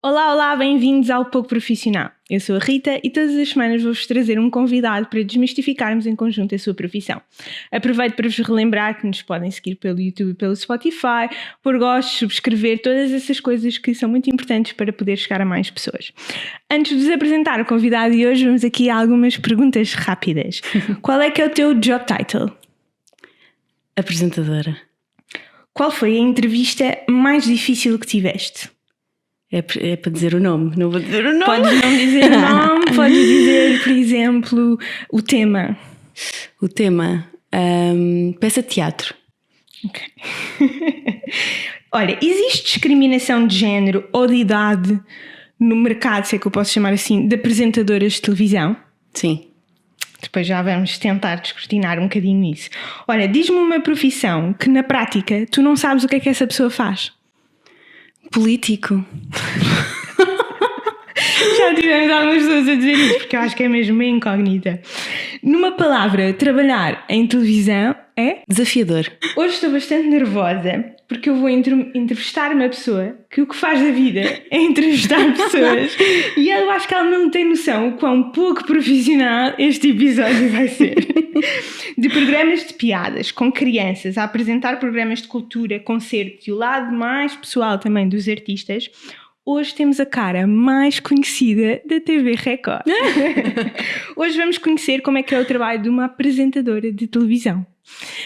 Olá, olá, bem-vindos ao Pouco Profissional. Eu sou a Rita e todas as semanas vou-vos trazer um convidado para desmistificarmos em conjunto a sua profissão. Aproveito para vos relembrar que nos podem seguir pelo YouTube e pelo Spotify, por gosto, subscrever, todas essas coisas que são muito importantes para poder chegar a mais pessoas. Antes de vos apresentar o convidado de hoje, vamos aqui a algumas perguntas rápidas. Qual é que é o teu job title? Apresentadora. Qual foi a entrevista mais difícil que tiveste? É para dizer o nome, não vou dizer o nome. Podes não dizer o nome, podes dizer, por exemplo, o tema. O tema, peça de teatro. Ok. Olha, existe discriminação de género ou de idade no mercado, se é que eu posso chamar assim, de apresentadoras de televisão? Sim. Depois já vamos tentar descortinar um bocadinho isso. Olha, diz-me uma profissão que na prática tu não sabes o que é que essa pessoa faz. Político. Já tivemos algumas pessoas a dizer isso, porque eu acho que é mesmo uma incógnita. Numa palavra, trabalhar em televisão é? Desafiador. Hoje estou bastante nervosa, porque eu vou entrevistar uma pessoa que o que faz da vida é entrevistar pessoas e eu acho que ela não tem noção o quão pouco profissional este episódio vai ser. De programas de piadas com crianças a apresentar programas de cultura, concertos e o lado mais pessoal também dos artistas, hoje temos a cara mais conhecida da TV Record. Hoje vamos conhecer como é que é o trabalho de uma apresentadora de televisão.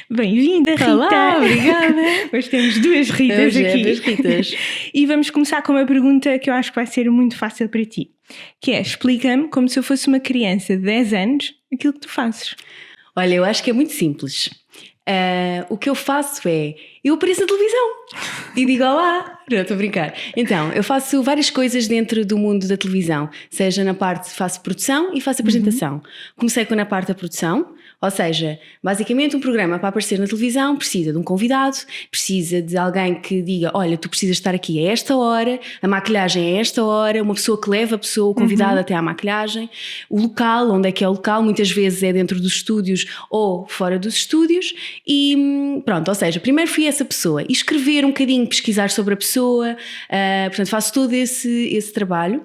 Bem-vinda, Rita! Olá, obrigada! Hoje temos duas Ritas aqui. Duas Ritas. E vamos começar com uma pergunta que eu acho que vai ser muito fácil para ti, que é, explica-me, como se eu fosse uma criança de 10 anos, aquilo que tu fazes. Olha, eu acho que é muito simples. O que eu faço é, eu apareço na televisão e digo olá, não, estou a brincar. Então, eu faço várias coisas dentro do mundo da televisão, seja na parte, faço produção e faço apresentação. Comecei na parte da produção, ou seja, basicamente um programa para aparecer na televisão precisa de um convidado, precisa de alguém que diga, olha, tu precisas estar aqui a esta hora, a maquilhagem é a esta hora, uma pessoa que leva a pessoa, o convidado até à maquilhagem, o local, onde é que é o local, muitas vezes é dentro dos estúdios ou fora dos estúdios e pronto, ou seja, primeiro fui essa pessoa e escrever um bocadinho, pesquisar sobre a pessoa, portanto faço todo esse trabalho.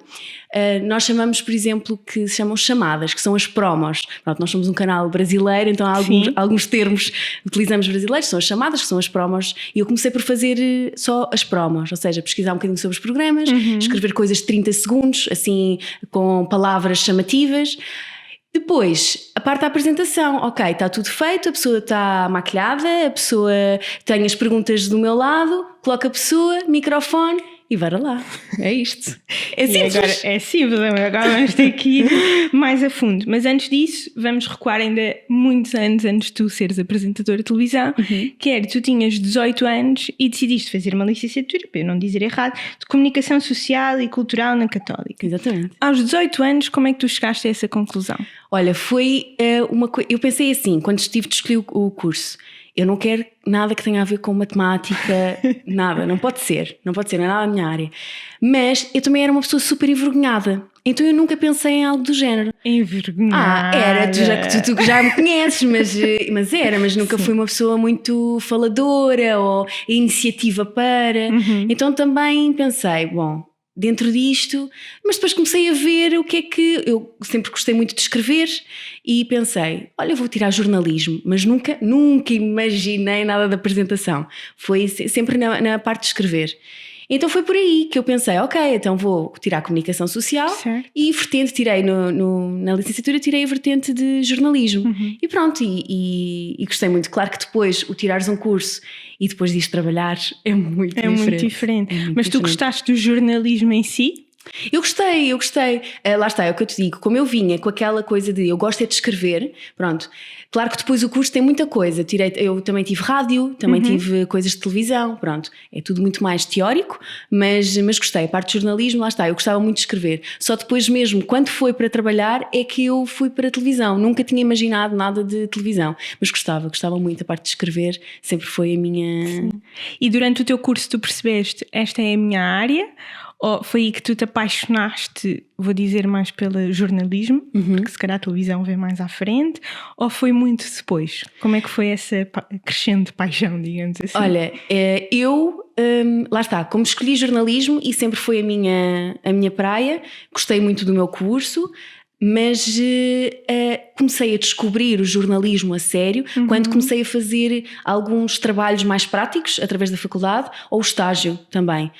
Nós chamamos, por exemplo, que se chamam chamadas, que são as promos. Pronto, nós somos um canal brasileiro, então há alguns termos que utilizamos brasileiros, são as chamadas, que são as promos, e eu comecei por fazer só as promos, ou seja, pesquisar um bocadinho sobre os programas, escrever coisas de 30 segundos, assim, com palavras chamativas. Depois, a parte da apresentação, ok, está tudo feito, a pessoa está maquilhada, a pessoa tem as perguntas do meu lado, coloca a pessoa, microfone e bora lá. É isto. É simples. Agora, é simples, agora vamos ter que ir mais a fundo. Mas antes disso, vamos recuar ainda muitos anos antes de tu seres apresentadora de televisão, que era, tu tinhas 18 anos e decidiste fazer uma licenciatura, para eu não dizer errado, de Comunicação Social e Cultural na Católica. Exatamente. Aos 18 anos, como é que tu chegaste a essa conclusão? Olha, foi uma coisa. Eu pensei assim, quando estive de escolher o curso, eu não quero nada que tenha a ver com matemática, nada, não pode ser, não é nada da minha área. Mas eu também era uma pessoa super envergonhada, então eu nunca pensei em algo do género. Envergonhada? Era, tu que já me conheces, mas nunca fui uma pessoa muito faladora ou iniciativa para. Então também pensei, bom, dentro disto, mas depois comecei a ver o que é que... Eu sempre gostei muito de escrever e pensei, olha, eu vou tirar jornalismo, mas nunca imaginei nada de apresentação. Foi sempre na parte de escrever. Então foi por aí que eu pensei, ok, então vou tirar Comunicação Social, certo. E vertente, tirei na licenciatura, tirei a vertente de jornalismo. E pronto, e gostei muito. Claro que depois o tirares um curso e depois disto trabalhar é muito diferente. Muito diferente. Mas tu gostaste do jornalismo em si? Eu gostei. Lá está, é o que eu te digo. Como eu vinha com aquela coisa de eu gosto é de escrever, pronto. Claro que depois o curso tem muita coisa. Eu também tive rádio, também tive coisas de televisão, pronto. É tudo muito mais teórico, mas gostei. A parte de jornalismo, lá está, eu gostava muito de escrever. Só depois mesmo, quando foi para trabalhar, é que eu fui para a televisão. Nunca tinha imaginado nada de televisão, mas gostava muito. A parte de escrever sempre foi a minha... Sim. E durante o teu curso tu percebeste, esta é a minha área? Ou foi aí que tu te apaixonaste, vou dizer, mais pelo jornalismo, porque se calhar a televisão vem mais à frente, ou foi muito depois? Como é que foi essa crescente paixão, digamos assim? Olha, lá está, como escolhi jornalismo e sempre foi a minha praia, gostei muito do meu curso, mas comecei a descobrir o jornalismo a sério quando comecei a fazer alguns trabalhos mais práticos através da faculdade ou o estágio também.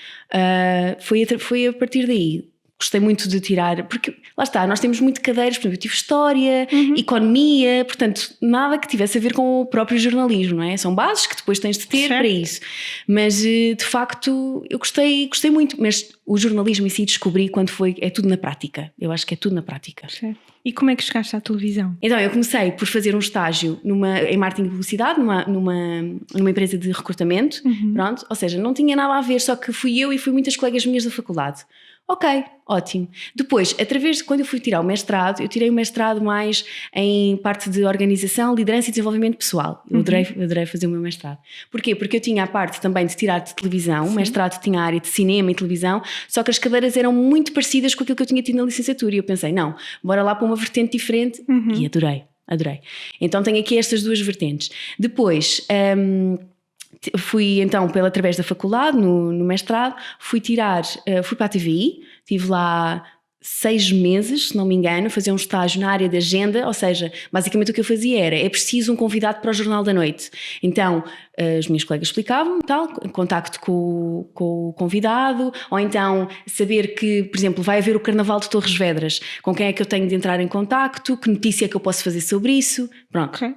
Foi a partir daí. Gostei muito de tirar, porque lá está, nós temos muito cadeiras, por exemplo, eu tive História, Economia, portanto, nada que tivesse a ver com o próprio jornalismo, não é? São bases que depois tens de ter para isso. Mas, de facto, eu gostei muito, mas o jornalismo em si descobri quando é tudo na prática. Eu acho que é tudo na prática. Certo. E como é que chegaste à televisão? Então, eu comecei por fazer um estágio em marketing e publicidade, numa empresa de recrutamento, pronto, ou seja, não tinha nada a ver, só que fui eu e fui muitas colegas minhas da faculdade. Ok, ótimo. Depois, através de quando eu fui tirar o mestrado, eu tirei o mestrado mais em parte de organização, liderança e desenvolvimento pessoal. Eu adorei fazer o meu mestrado. Porquê? Porque eu tinha a parte também de tirar de televisão, o mestrado tinha a área de cinema e televisão, só que as cadeiras eram muito parecidas com aquilo que eu tinha tido na licenciatura e eu pensei, não, bora lá para uma vertente diferente e adorei. Então tenho aqui estas duas vertentes. Depois... fui então através da faculdade, no mestrado, fui para a TVI, estive lá 6 meses, se não me engano, fazer um estágio na área de agenda, ou seja, basicamente o que eu fazia é preciso um convidado para o Jornal da Noite. Então, as minhas colegas explicavam, tal, contacto com o convidado, ou então saber que, por exemplo, vai haver o Carnaval de Torres Vedras, com quem é que eu tenho de entrar em contacto, que notícia é que eu posso fazer sobre isso, pronto. Okay.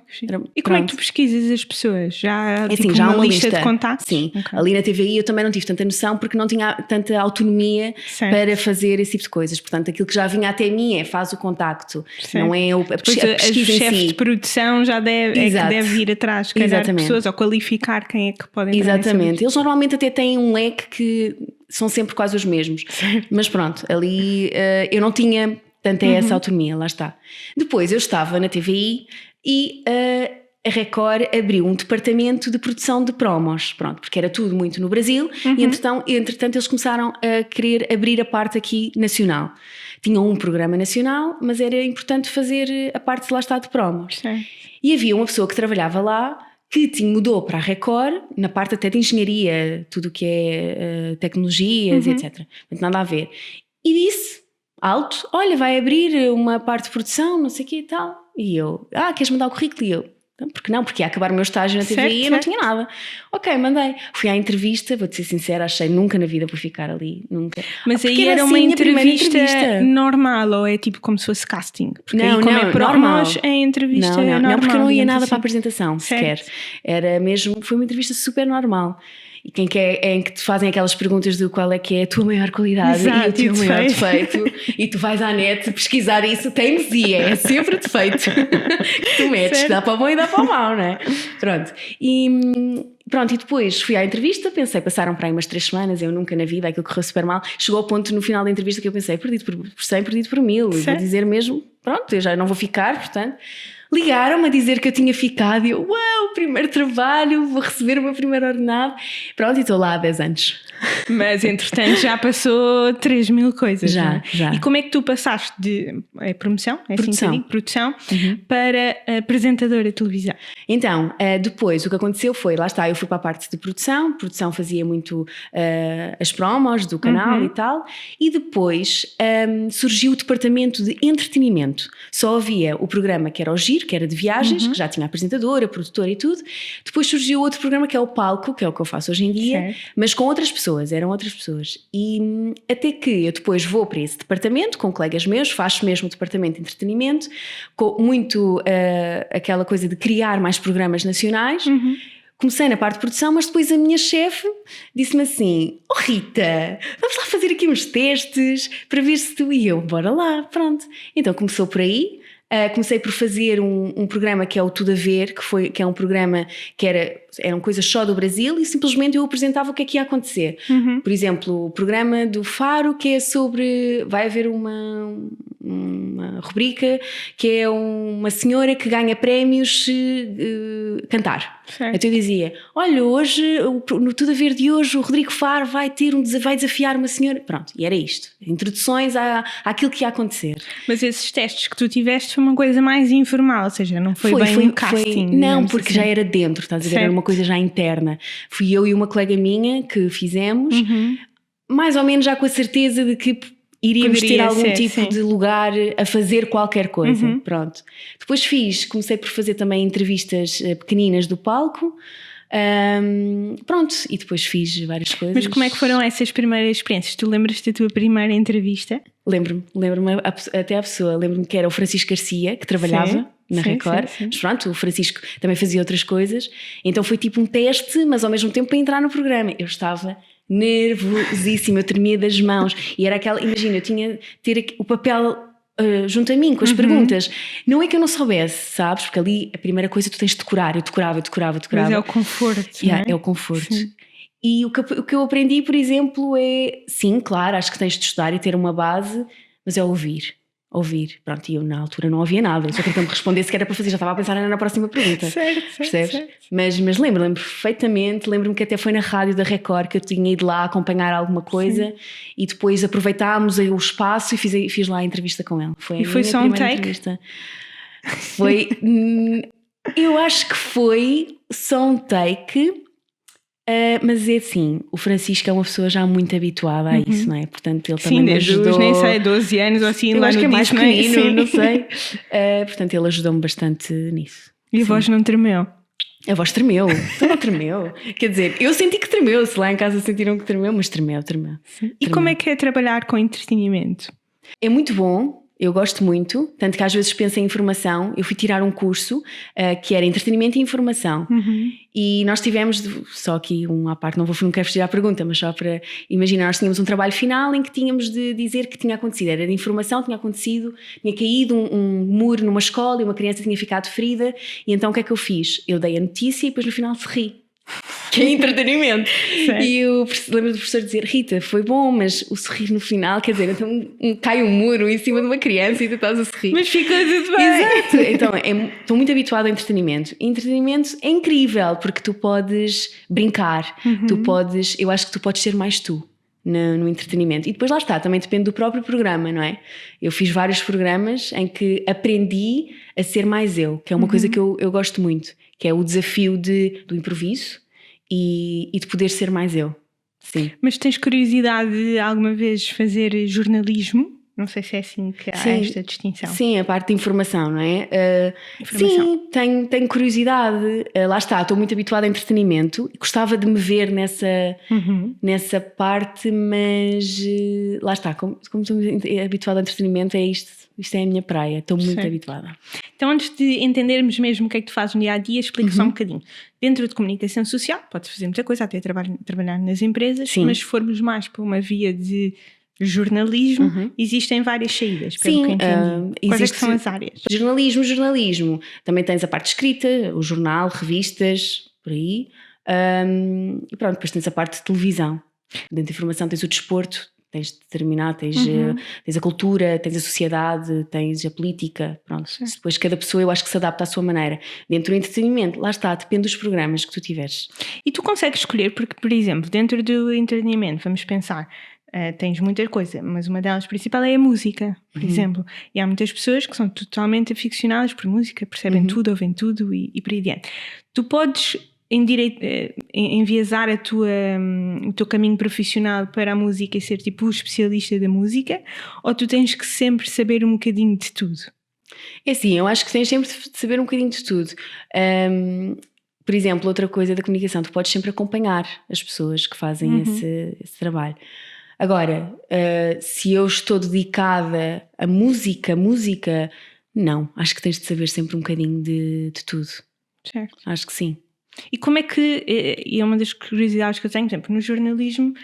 E como é que tu pesquisas as pessoas? Já, assim, já há uma lista de contactos? Sim, ali na TVI eu também não tive tanta noção porque não tinha tanta autonomia para fazer esse tipo de coisas, portanto aquilo que já vinha até mim faz o contacto, não é a pesquisa em si. O chefe de produção já deve ir atrás, calhar, pessoas ou qualificar quem é que podem entrar. Exatamente, eles normalmente até têm um leque que são sempre quase os mesmos, mas pronto, ali eu não tinha tanta essa autonomia, lá está. Depois eu estava na TVI e a Record abriu um departamento de produção de promos, pronto, porque era tudo muito no Brasil e entretanto eles começaram a querer abrir a parte aqui nacional. Tinham um programa nacional, mas era importante fazer a parte de lá está de promos. E havia uma pessoa que trabalhava lá que mudou para a Record, na parte até de engenharia, tudo o que é tecnologias, etc. Não tem nada a ver. E disse, alto, olha, vai abrir uma parte de produção, não sei o que e tal. E eu, queres mandar o currículo? E eu, porque não? Porque ia acabar o meu estágio na TVI e eu não tinha nada. Ok, mandei. Fui à entrevista, vou-te ser sincera, achei nunca na vida por ficar ali, nunca. Mas aí era assim, uma entrevista normal ou é tipo como se fosse casting? Porque não, aí, como é promos, é entrevista normal. Não, porque eu não ia nada para a apresentação, sequer. Era mesmo, foi uma entrevista super normal. E em que te fazem aquelas perguntas do qual é que é a tua maior qualidade. Exato, e o teu maior defeito, e tu vais à net pesquisar isso, teimosia, é sempre defeito que tu metes, certo. Dá para o bom e dá para o mau, não é? Pronto, e depois fui à entrevista, pensei, passaram para aí umas 3 semanas, eu nunca na vida, aquilo correu super mal, chegou ao ponto no final da entrevista que eu pensei, perdido por 100, perdido por 1000, vou dizer mesmo, pronto, eu já não vou ficar, portanto... Ligaram-me a dizer que eu tinha ficado e eu, uau, primeiro trabalho, vou receber o meu primeiro ordenado. Pronto, e estou lá há 10 anos. Mas entretanto já passou 3.000 coisas. Já. E como é que tu passaste de promoção, produção para apresentadora de televisão? Então, depois o que aconteceu foi, lá está, eu fui para a parte de produção fazia muito as promos do canal e tal, e depois surgiu o departamento de entretenimento. Só havia o programa que era o Giro, que era de viagens, que já tinha apresentadora, produtora e tudo. Depois surgiu outro programa que é o Palco, que é o que eu faço hoje em dia, mas com outras pessoas, eram outras pessoas. E até que eu depois vou para esse departamento, com colegas meus, faço mesmo o departamento de entretenimento, com muito aquela coisa de criar mais programas nacionais. Comecei na parte de produção, mas depois a minha chefe disse-me assim, Rita, vamos lá fazer aqui uns testes para ver se tu e eu, bora lá, pronto. Então começou por aí. Comecei por fazer um programa que é o Tudo a Ver, que é um programa que eram coisas só do Brasil e simplesmente eu apresentava o que é que ia acontecer. Por exemplo, o programa do Faro, que é sobre... Vai haver uma rubrica que é uma senhora que ganha prémios cantar. Certo. Então eu dizia, olha, hoje, no Tudo a Ver de hoje, o Rodrigo Faro vai desafiar uma senhora. Pronto, e era isto. Introduções àquilo que ia acontecer. Mas esses testes que tu tiveste foi uma coisa mais informal, ou seja, não foi bem um casting. Não, porque assim. já era dentro, estás a ver? Era uma coisa já interna. Fui eu e uma colega minha que fizemos, mais ou menos já com a certeza de que iríamos ter algum tipo de lugar a fazer qualquer coisa. Pronto. Depois comecei por fazer também entrevistas pequeninas do palco. Pronto, e depois fiz várias coisas. Mas como é que foram essas primeiras experiências? Tu lembras-te da tua primeira entrevista? Lembro-me até a pessoa. Lembro-me que era o Francisco Garcia, que trabalhava na Record. Sim. Mas pronto, o Francisco também fazia outras coisas. Então foi tipo um teste, mas ao mesmo tempo para entrar no programa. Eu estava nervosíssima, eu tremia das mãos. E era aquela, imagina, eu tinha ter o papel junto a mim com as perguntas. Não é que eu não soubesse, sabes? Porque ali a primeira coisa tu tens de decorar. Eu decorava. Mas é o conforto. É o conforto. Sim. E o que eu aprendi, por exemplo, é, sim, claro, acho que tens de estudar e ter uma base, mas é ouvir. Pronto, e eu na altura não ouvia nada, eu só queria que me respondesse que era para fazer, já estava a pensar na próxima pergunta. Percebes? Certo. Mas lembro-me perfeitamente, lembro-me que até foi na rádio da Record que eu tinha ido lá acompanhar alguma coisa. Sim. E depois aproveitámos o espaço e fiz lá a entrevista com ele. Foi só um take? Entrevista. Foi, eu acho que foi só um take. Mas é assim, o Francisco é uma pessoa já muito habituada a isso, não é? Portanto, ele também me ajudou. Nem sei, 12 anos ou assim, eu lá acho no que é mais Disney, pequenino, não sei. Portanto, ele ajudou-me bastante nisso. E a voz não tremeu? A voz tremeu, então não tremeu. Quer dizer, eu senti que tremeu, se lá em casa sentiram que tremeu, mas tremeu. E como é que é trabalhar com entretenimento? É muito bom. Eu gosto muito, tanto que às vezes penso em informação. Eu fui tirar um curso que era entretenimento e informação. E nós tivemos, só aqui à parte, não quero fugir à pergunta, mas só para imaginar, nós tínhamos um trabalho final em que tínhamos de dizer que tinha acontecido. Era de informação, tinha caído um muro numa escola e uma criança tinha ficado ferida. E então o que é que eu fiz? Eu dei a notícia e depois no final sorri. Que é entretenimento. E eu lembro do professor dizer: Rita, foi bom, mas o sorrir no final, quer dizer, então cai um muro em cima de uma criança e tu estás a sorrir. Mas ficou tudo bem. Exato. Então estou muito habituada a entretenimento. E entretenimento é incrível porque tu podes brincar, eu acho que tu podes ser mais tu no entretenimento. E depois lá está, também depende do próprio programa, não é? Eu fiz vários programas em que aprendi a ser mais eu, que é uma coisa que eu gosto muito, que é o desafio do improviso e de poder ser mais eu. Sim. Mas tens curiosidade de alguma vez fazer jornalismo? Não sei se é assim que há esta distinção. Sim, a parte de informação, não é? Sim, tenho curiosidade. Lá está, estou muito habituada a entretenimento. Gostava de me ver nessa parte, mas lá está, como estou habituada a entretenimento, é isto é a minha praia. Estou muito habituada. Então, antes de entendermos mesmo o que é que tu fazes no dia-a-dia, explica só um bocadinho. Dentro de comunicação social, podes fazer muita coisa, até trabalhar nas empresas, mas se formos mais para uma via de jornalismo, existem várias saídas, pelo que entendi. Quais é que são as áreas? Jornalismo. Também tens a parte escrita, o jornal, revistas, por aí. E pronto, depois tens a parte de televisão. Dentro de informação tens o desporto, tens de determinar, tens a cultura, tens a sociedade, tens a política. Pronto. Depois cada pessoa eu acho que se adapta à sua maneira. Dentro do entretenimento, lá está, depende dos programas que tu tiveres. E tu consegues escolher, porque, por exemplo, dentro do entretenimento, vamos pensar... tens muita coisa, mas uma delas principal é a música, por exemplo. E há muitas pessoas que são totalmente aficionadas por música, percebem tudo, ouvem tudo e por aí adiante. Tu podes enviesar o teu caminho profissional para a música e ser tipo o especialista da música, ou tu tens que sempre saber um bocadinho de tudo? É assim, eu acho que tens sempre de saber um bocadinho de tudo. Por exemplo, outra coisa da comunicação, tu podes sempre acompanhar as pessoas que fazem esse trabalho. Agora, se eu estou dedicada a música, não. Acho que tens de saber sempre um bocadinho de tudo. Certo. Acho que sim. E como é que, e é uma das curiosidades que eu tenho, por exemplo, no jornalismo,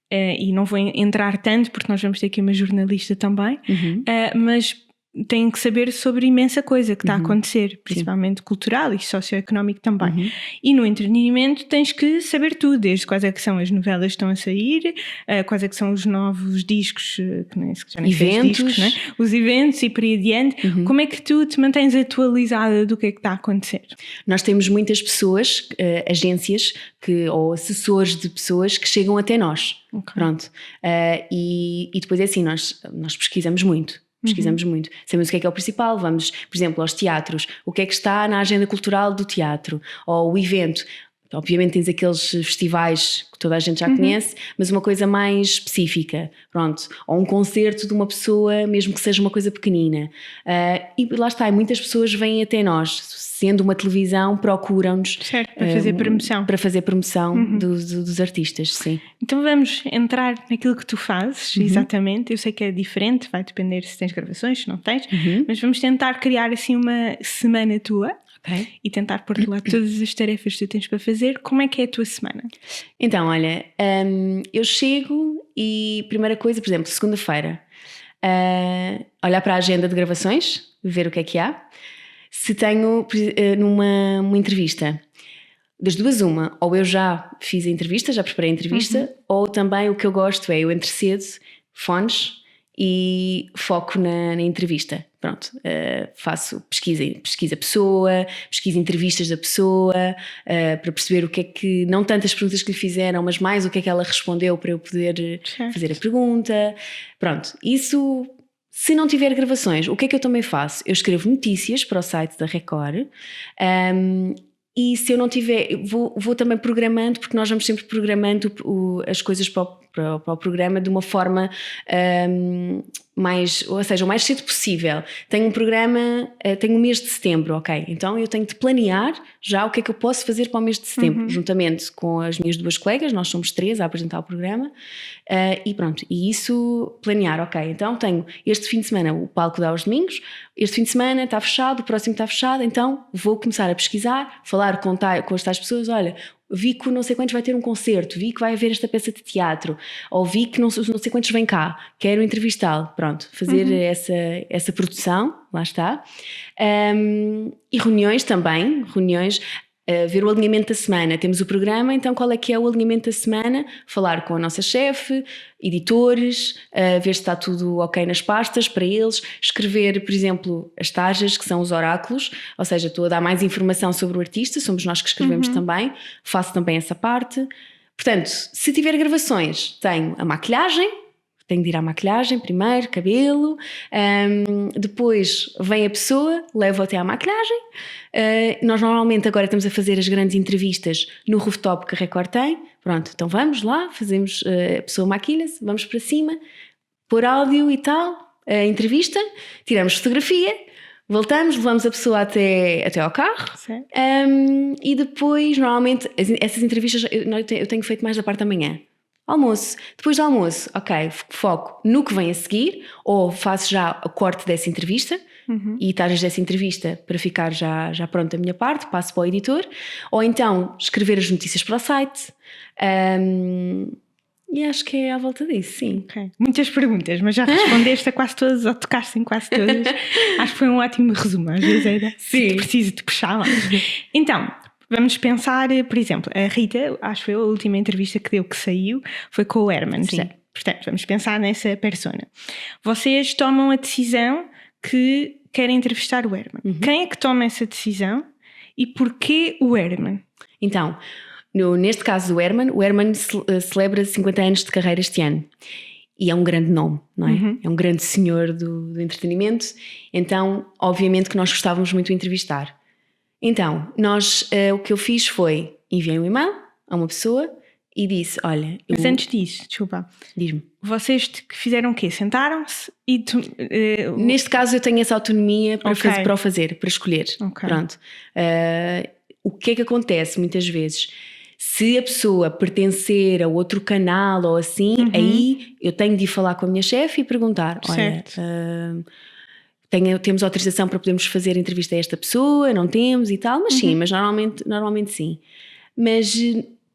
e não vou entrar tanto porque nós vamos ter aqui uma jornalista também, mas têm que saber sobre imensa coisa que está a acontecer, principalmente cultural e socioeconómico também. E no entretenimento tens que saber tudo, desde quais é que são as novelas que estão a sair, quais é que são os novos discos, que já nem sei os discos, né? Os eventos e por aí adiante. Como é que tu te mantens atualizada do que é que está a acontecer? Nós temos muitas pessoas, agências ou assessores de pessoas que chegam até nós. Pronto. E depois é assim, nós pesquisamos muito. Sabemos o que é o principal. Vamos, por exemplo, aos teatros, o que é que está na agenda cultural do teatro, ou o evento. Obviamente tens aqueles festivais que toda a gente já conhece, mas uma coisa mais específica, pronto, ou um concerto de uma pessoa, mesmo que seja uma coisa pequenina. E lá está, e muitas pessoas vêm até nós, sendo uma televisão, procuram-nos para fazer promoção dos artistas, sim. Então vamos entrar naquilo que tu fazes, exatamente. Eu sei que é diferente, vai depender se tens gravações, se não tens, mas vamos tentar criar assim uma semana tua. E tentar pôr de lado todas as tarefas que tu tens para fazer. Como é que é a tua semana? Então, olha, eu chego e primeira coisa, por exemplo, segunda-feira, olhar para a agenda de gravações, ver o que há. Se tenho numa entrevista, das duas uma, ou eu já fiz a entrevista, já preparei a entrevista, ou também o que eu gosto é eu entro cedo, fones e foco na entrevista. Pronto, faço pesquisa pessoa, pesquisa entrevistas da pessoa, para perceber o que é que, não tantas perguntas que lhe fizeram, mas mais o que é que ela respondeu para eu poder fazer a pergunta. Pronto, isso, se não tiver gravações, o que é que eu também faço? Eu escrevo notícias para o site da Record, e se eu não tiver, vou também programando, porque nós vamos sempre programando as coisas para o programa de uma forma ou seja, o mais cedo possível. Tenho um programa, tenho o mês de setembro, ok? Então eu tenho de planear já o que é que eu posso fazer para o mês de setembro, juntamente com as minhas duas colegas, nós somos 3 a apresentar o programa, e pronto, e isso, planear, ok? Então tenho este fim de semana, o palco dá aos domingos, este fim de semana está fechado, o próximo está fechado, então vou começar a pesquisar, falar com as tais pessoas, olha, vi que não sei quantos vai ter um concerto, vi que vai haver esta peça de teatro, ou vi que não sei quantos vêm cá, quero entrevistá-lo, pronto, fazer essa produção, lá está. E reuniões também, ver o alinhamento da semana. Temos o programa, então qual é que é o alinhamento da semana? Falar com a nossa chefe, editores, ver se está tudo ok nas pastas para eles, escrever, por exemplo, as tarjas, que são os oráculos, ou seja, estou a dar mais informação sobre o artista, somos nós que escrevemos também, faço também essa parte. Portanto, se tiver gravações, tenho a maquilhagem, tenho de ir à maquilhagem primeiro, cabelo, depois vem a pessoa, levo até à maquilhagem. Nós normalmente agora estamos a fazer as grandes entrevistas no rooftop que a Record tem. Pronto, então vamos lá, fazemos, a pessoa maquilha-se, vamos para cima, pôr áudio e tal, a entrevista, tiramos fotografia, voltamos, levamos a pessoa até ao carro, e depois normalmente essas entrevistas eu tenho feito mais da parte da manhã. Almoço. Depois do almoço, ok, foco no que vem a seguir, ou faço já o corte dessa entrevista e tarjas dessa entrevista para ficar já pronto a minha parte, passo para o editor, ou então escrever as notícias para o site. E acho que é à volta disso, sim. Okay. Muitas perguntas, mas já respondeste a quase todas, ou tocaste em quase todas. Acho que foi um ótimo resumo, às vezes era preciso de puxar lá. Então, vamos pensar, por exemplo, a Rita, acho que foi a última entrevista que deu, que saiu, foi com o Herman. Portanto, vamos pensar nessa persona. Vocês tomam a decisão que querem entrevistar o Herman. Quem é que toma essa decisão e porquê o Herman? Então, neste caso do Herman, o Herman celebra 50 anos de carreira este ano. E é um grande nome, não é? É um grande senhor do entretenimento. Então, obviamente que nós gostávamos muito de entrevistar. Então, o que eu fiz foi enviei um e-mail a uma pessoa e disse, olha... Mas antes disso, desculpa, diz-me. Vocês que fizeram o quê? Sentaram-se e... Neste caso eu tenho essa autonomia para o fazer, para escolher. Pronto. O que é que acontece muitas vezes? Se a pessoa pertencer a outro canal ou assim, aí eu tenho de ir falar com a minha chefe e perguntar, olha... temos autorização para podermos fazer entrevista a esta pessoa, não temos e tal, mas sim, mas normalmente sim. Mas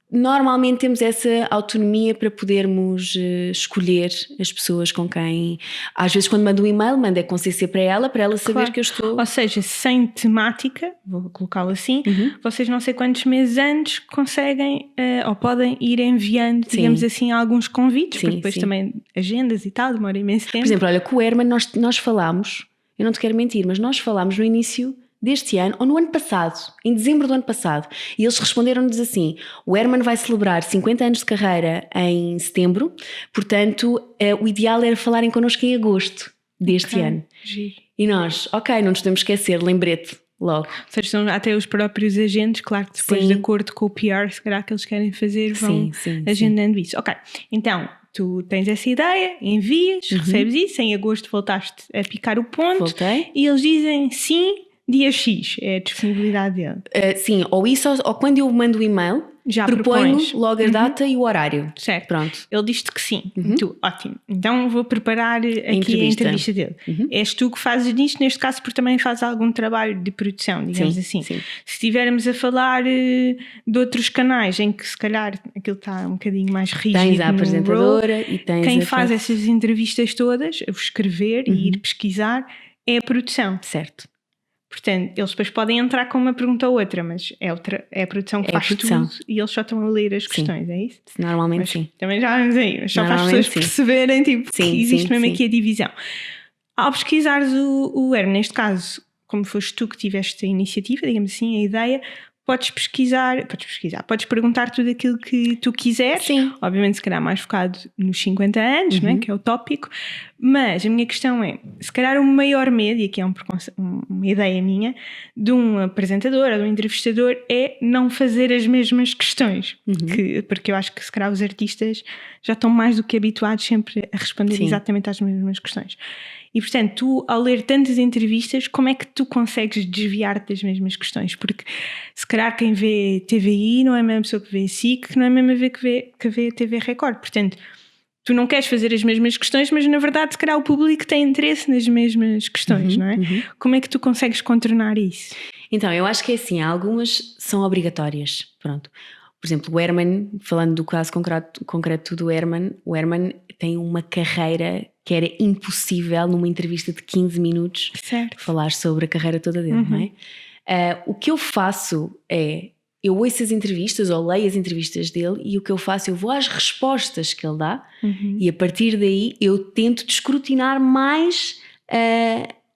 Normalmente temos essa autonomia para podermos escolher as pessoas com quem... Às vezes quando mando um e-mail, mando com CC para ela saber que eu estou... Ou seja, sem temática, vou colocá-lo assim, vocês não sei quantos meses antes conseguem ou podem ir enviando, digamos assim, alguns convites, porque depois também agendas e tal, demora imenso tempo. Por exemplo, olha, com o Herman nós falámos, eu não te quero mentir, mas nós falámos no início deste ano, ou no ano passado, em dezembro do ano passado, e eles responderam-nos assim: o Herman vai celebrar 50 anos de carreira em setembro, portanto o ideal era falarem connosco em agosto deste ano. Giro. E nós, não nos podemos esquecer, lembrete logo. Ou seja, são até os próprios agentes, claro que depois de acordo com o PR, se calhar que eles querem fazer, vão agendando isso. Ok, então tu tens essa ideia, envias, recebes isso, em agosto voltaste a picar o ponto. Voltei. E eles dizem sim, dia X, é a disponibilidade dele. Sim, ou isso, ou quando eu mando o e-mail, já proponho propões logo a data e o horário. Certo. Pronto. Ele diz-te que sim. Tu, ótimo. Então vou preparar aqui a entrevista dele. És tu que fazes nisto, neste caso, porque também fazes algum trabalho de produção, digamos assim. Sim. Se estivermos a falar de outros canais em que se calhar aquilo está um bocadinho mais rígido, tens a apresentadora role, e tens quem faz essas entrevistas todas, o escrever e ir pesquisar, é a produção. Certo. Portanto, eles depois podem entrar com uma pergunta ou outra, mas é a produção que faz tudo e eles só estão a ler as questões, é isso? Normalmente mas, sim. Também já vamos aí, mas só para as pessoas perceberem que existe mesmo aqui a divisão. Ao pesquisares o Herman, neste caso, como foste tu que tiveste a iniciativa, digamos assim, a ideia, podes perguntar tudo aquilo que tu quiseres. Sim. Obviamente, se calhar mais focado nos 50 anos, não é? Que é o tópico. Mas a minha questão é, se calhar o maior medo, e aqui é uma ideia minha, de um apresentador ou de um entrevistador é não fazer as mesmas questões. Porque eu acho que se calhar os artistas já estão mais do que habituados sempre a responder exatamente às mesmas questões. E, portanto, tu, ao ler tantas entrevistas, como é que tu consegues desviar-te das mesmas questões? Porque, se calhar, quem vê TVI não é a mesma pessoa que vê a SIC, que não é a mesma que vê a TV Record. Portanto, tu não queres fazer as mesmas questões, mas, na verdade, se calhar o público tem interesse nas mesmas questões, não é? Como é que tu consegues contornar isso? Então, eu acho que é assim, algumas são obrigatórias, pronto. Por exemplo, o Herman, falando do caso concreto do Herman, o Herman tem uma carreira que era impossível numa entrevista de 15 minutos falar sobre a carreira toda dele, não é? O que eu faço é, eu ouço as entrevistas ou leio as entrevistas dele e o que eu faço, eu vou às respostas que ele dá e a partir daí eu tento descrutinar mais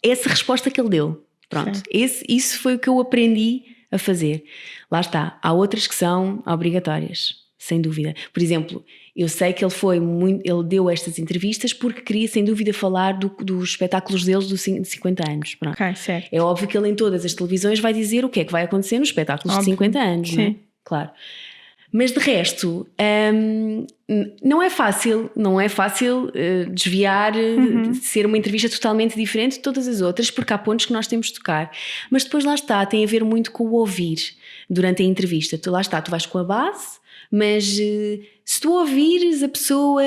essa resposta que ele deu. Pronto, isso foi o que eu aprendi a fazer. Lá está, há outras que são obrigatórias, sem dúvida. Por exemplo, eu sei que ele deu estas entrevistas porque queria sem dúvida falar dos espetáculos deles de 50 anos. Pronto. Certo. É óbvio que ele em todas as televisões vai dizer o que é que vai acontecer nos espetáculos de 50 anos, não é? Claro. Mas de resto, não é fácil desviar, ser uma entrevista totalmente diferente de todas as outras, porque há pontos que nós temos de tocar. Mas depois lá está, tem a ver muito com o ouvir durante a entrevista. Tu vais com a base, mas se tu ouvires a pessoa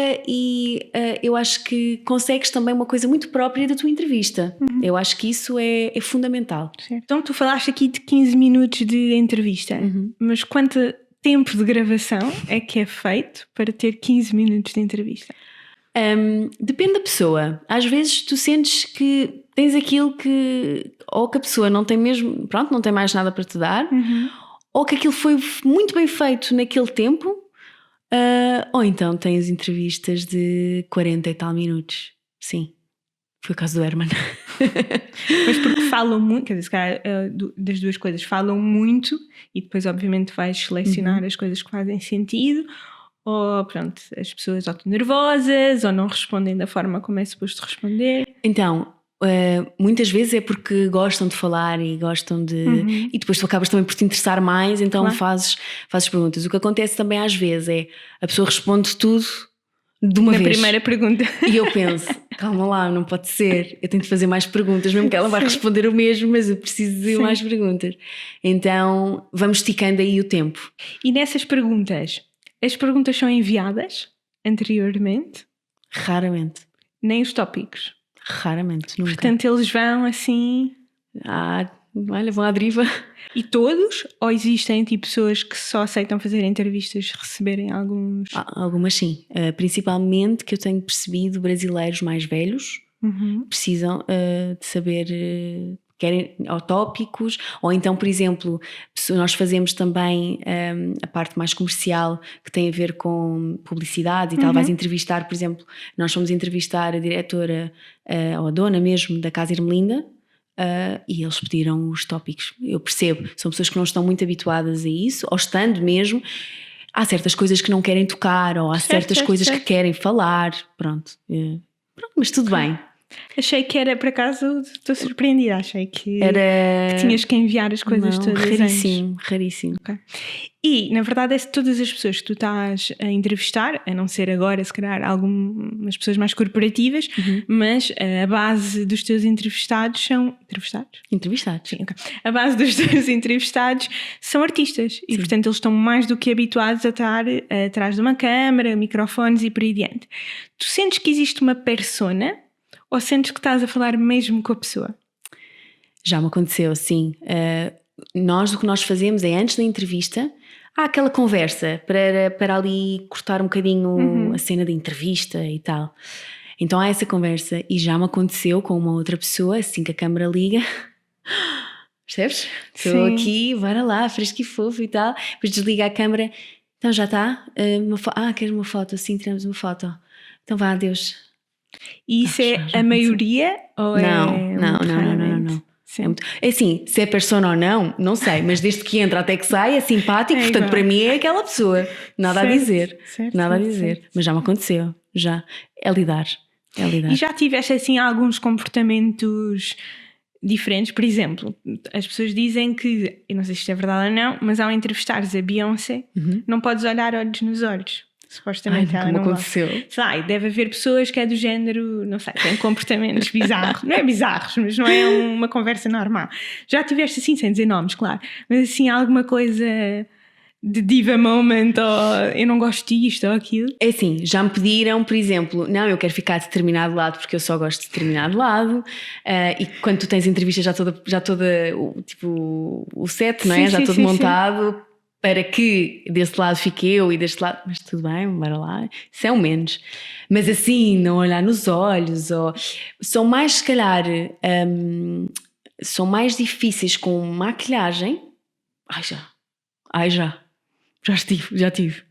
eu acho que consegues também uma coisa muito própria da tua entrevista. Eu acho que isso é fundamental. Certo. Então tu falaste aqui de 15 minutos de entrevista, mas quanto tempo de gravação é que é feito para ter 15 minutos de entrevista? Depende da pessoa. Às vezes tu sentes que tens aquilo que ou que a pessoa não tem mesmo, não tem mais nada para te dar, ou que aquilo foi muito bem feito naquele tempo, ou então tens entrevistas de 40 e tal minutos. Sim, foi o caso do Herman. Mas porque falam muito, quer dizer, se calhar, das duas coisas, falam muito e depois obviamente vais selecionar as coisas que fazem sentido, ou pronto, as pessoas ou estão nervosas ou não respondem da forma como é suposto responder. Então, muitas vezes é porque gostam de falar e gostam de... E depois tu acabas também por te interessar mais, então fazes perguntas. O que acontece também às vezes é a pessoa responde tudo de uma vez. Na primeira pergunta. E eu penso, calma lá, não pode ser. Eu tenho de fazer mais perguntas, mesmo que ela vai responder o mesmo, mas eu preciso de mais perguntas. Então vamos esticando aí o tempo. E nessas perguntas, as perguntas são enviadas anteriormente? Raramente. Nem os tópicos? Raramente, nunca. Portanto eles vão assim... olha, vão à deriva. E todos? Ou existem tipo pessoas que só aceitam fazer entrevistas se receberem alguns? Algumas sim. Principalmente que eu tenho percebido brasileiros mais velhos precisam de saber, querem ou tópicos, ou então, por exemplo, nós fazemos também a parte mais comercial que tem a ver com publicidade e tal. Vais entrevistar, por exemplo, nós fomos entrevistar a diretora ou a dona mesmo da Casa Ermelinda. E eles pediram os tópicos. Eu percebo, são pessoas que não estão muito habituadas a isso, ou estando mesmo, há certas coisas que não querem tocar, ou há certas coisas que querem falar. Pronto, mas tudo bem. Achei que era, por acaso, estou surpreendida. Achei que tinhas que enviar as coisas todas raríssimo, raríssimo. Okay. E, na verdade, todas as pessoas que tu estás a entrevistar, a não ser agora, se calhar, algumas pessoas mais corporativas, mas a base dos teus entrevistados são... Entrevistados. Sim, okay. A base dos teus entrevistados são artistas. E, portanto, eles estão mais do que habituados a estar atrás de uma câmara, microfones e por aí adiante. Tu sentes que existe uma persona... Ou sentes que estás a falar mesmo com a pessoa? Já me aconteceu, sim. O que nós fazemos é, antes da entrevista, há aquela conversa para ali cortar um bocadinho a cena da entrevista e tal. Então há essa conversa e já me aconteceu com uma outra pessoa, assim que a câmara liga. Percebes? Estou aqui, bora lá, fresco e fofo e tal. Depois desliga a câmara. Então já está? Queres uma foto? Sim, tiramos uma foto. Então vá, adeus. E isso é a maioria? Ou Não. É assim, se é persona ou não sei, mas desde que entra até que sai é simpático, portanto para mim é aquela pessoa. Nada a dizer. Mas já me aconteceu, já. É lidar. E já tiveste assim alguns comportamentos diferentes? Por exemplo, as pessoas dizem que, eu não sei se isto é verdade ou não, mas ao entrevistares a Beyoncé, não podes olhar olhos nos olhos. Supostamente ela não aconteceu. Deve haver pessoas que é do género, não sei, têm comportamentos bizarros. Não é bizarros, mas não é uma conversa normal. Já tiveste assim, sem dizer nomes, claro, mas assim alguma coisa de diva moment, ou eu não gosto disto ou aquilo? É assim, já me pediram, por exemplo, não, eu quero ficar de determinado lado porque eu só gosto de determinado lado, e quando tu tens entrevista já toda tipo o set, não é? Já todo montado. Para que desse lado fique eu e deste lado, mas tudo bem, bora lá, isso é o menos. Mas assim, não olhar nos olhos, ou são mais, se calhar, são mais difíceis com maquilhagem. Já tive.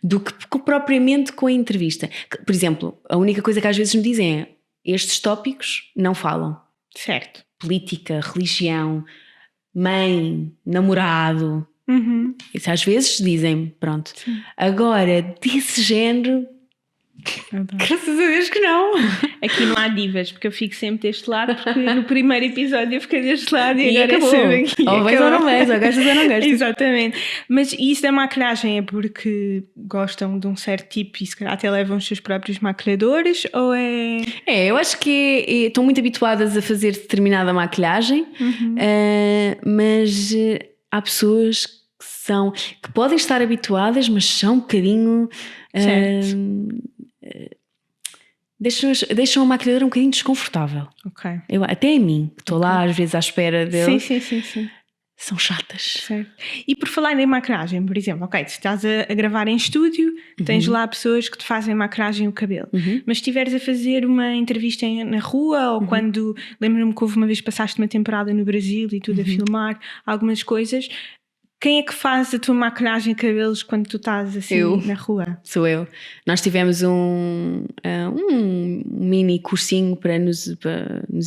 Do que propriamente com a entrevista. Por exemplo, a única coisa que às vezes me dizem é: estes tópicos não falam. Certo. Política, religião, mãe, namorado. Isso às vezes dizem, pronto. Sim. Agora, desse género, graças a Deus que não. Aqui não há divas, porque eu fico sempre deste lado, porque no primeiro episódio eu fiquei deste lado e agora acabou. Aqui. Ou vais ou não vais, ou gastas ou não gastas. Exatamente. Mas isso da maquilhagem é porque gostam de um certo tipo e se calhar até levam os seus próprios maquilhadores, ou é... Eu acho que estão muito habituadas a fazer determinada maquilhagem, mas há pessoas que podem estar habituadas, mas são um bocadinho... deixam a maquilhadora um bocadinho desconfortável. Okay. Até a mim, que estou lá às vezes à espera deles. Sim. São chatas. Certo. E por falar em maquilhagem, por exemplo, se estás a gravar em estúdio, tens lá pessoas que te fazem maquilhagem o cabelo, mas se estiveres a fazer uma entrevista na rua, ou quando, lembro-me que houve uma vez passaste uma temporada no Brasil e tudo a filmar algumas coisas, quem é que faz a tua maquilhagem e cabelos quando tu estás assim na rua? Sou eu. Nós tivemos um mini cursinho para nos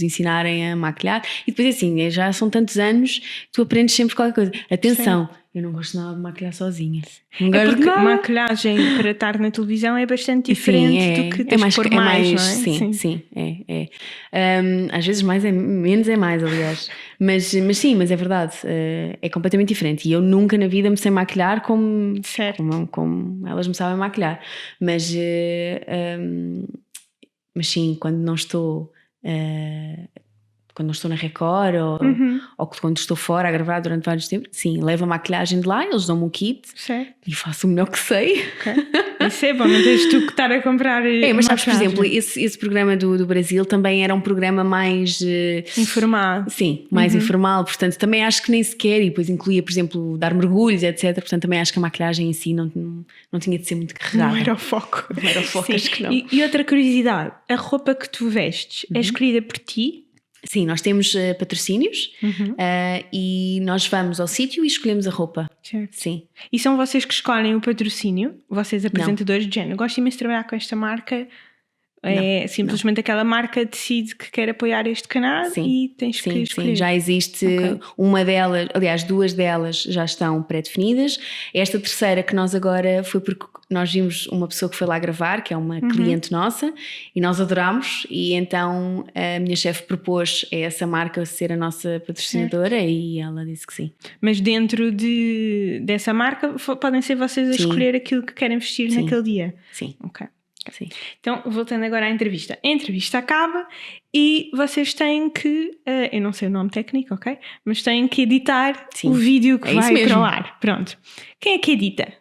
ensinarem a maquilhar. E depois assim, já são tantos anos que tu aprendes sempre qualquer coisa. Atenção, eu não gosto nada de maquilhar sozinha. Porque maquilhagem para estar na televisão é bastante diferente do que tens de pôr mais, não é? Sim, é. Às vezes menos é mais, aliás. Mas é verdade, é completamente diferente. E eu nunca na vida me sei maquilhar como elas me sabem maquilhar. Mas sim, quando não estou na Record ou quando estou fora a gravar durante vários tempos, sim, levo a maquilhagem de lá, eles dão-me um kit e faço o melhor que sei. Okay. Isso é bom, não tens tu que estar a comprar. Mas sabes, por maquiagem. exemplo, esse programa do Brasil também era um programa mais Informado. Sim, mais informal, portanto também acho que nem sequer, e depois incluía, por exemplo, dar mergulhos, etc. Portanto também acho que a maquilhagem em si não tinha de ser muito carregada. Não era o foco. Não era o foco, Sim. acho que não. E outra curiosidade, a roupa que tu vestes é escolhida por ti? Sim, nós temos patrocínios e nós vamos ao sítio e escolhemos a roupa. Certo. Sim. E são vocês que escolhem o patrocínio? Vocês apresentadores de género? Gosto imenso de trabalhar com esta marca. É simplesmente aquela marca decide que quer apoiar este canal e tens que escolher. Sim, já existe uma delas, aliás, 2 delas já estão pré-definidas. Esta terceira que nós agora foi porque nós vimos uma pessoa que foi lá gravar, que é uma cliente nossa, e nós adorámos, e então a minha chefe propôs a essa marca ser a nossa patrocinadora e ela disse que sim. Mas dentro dessa marca podem ser vocês a escolher aquilo que querem vestir naquele dia? Sim. Ok. Sim. Então, voltando agora à entrevista. A entrevista acaba e vocês têm que, eu não sei o nome técnico, ok? Mas têm que editar o vídeo que vai para o ar. Pronto. Quem é que edita?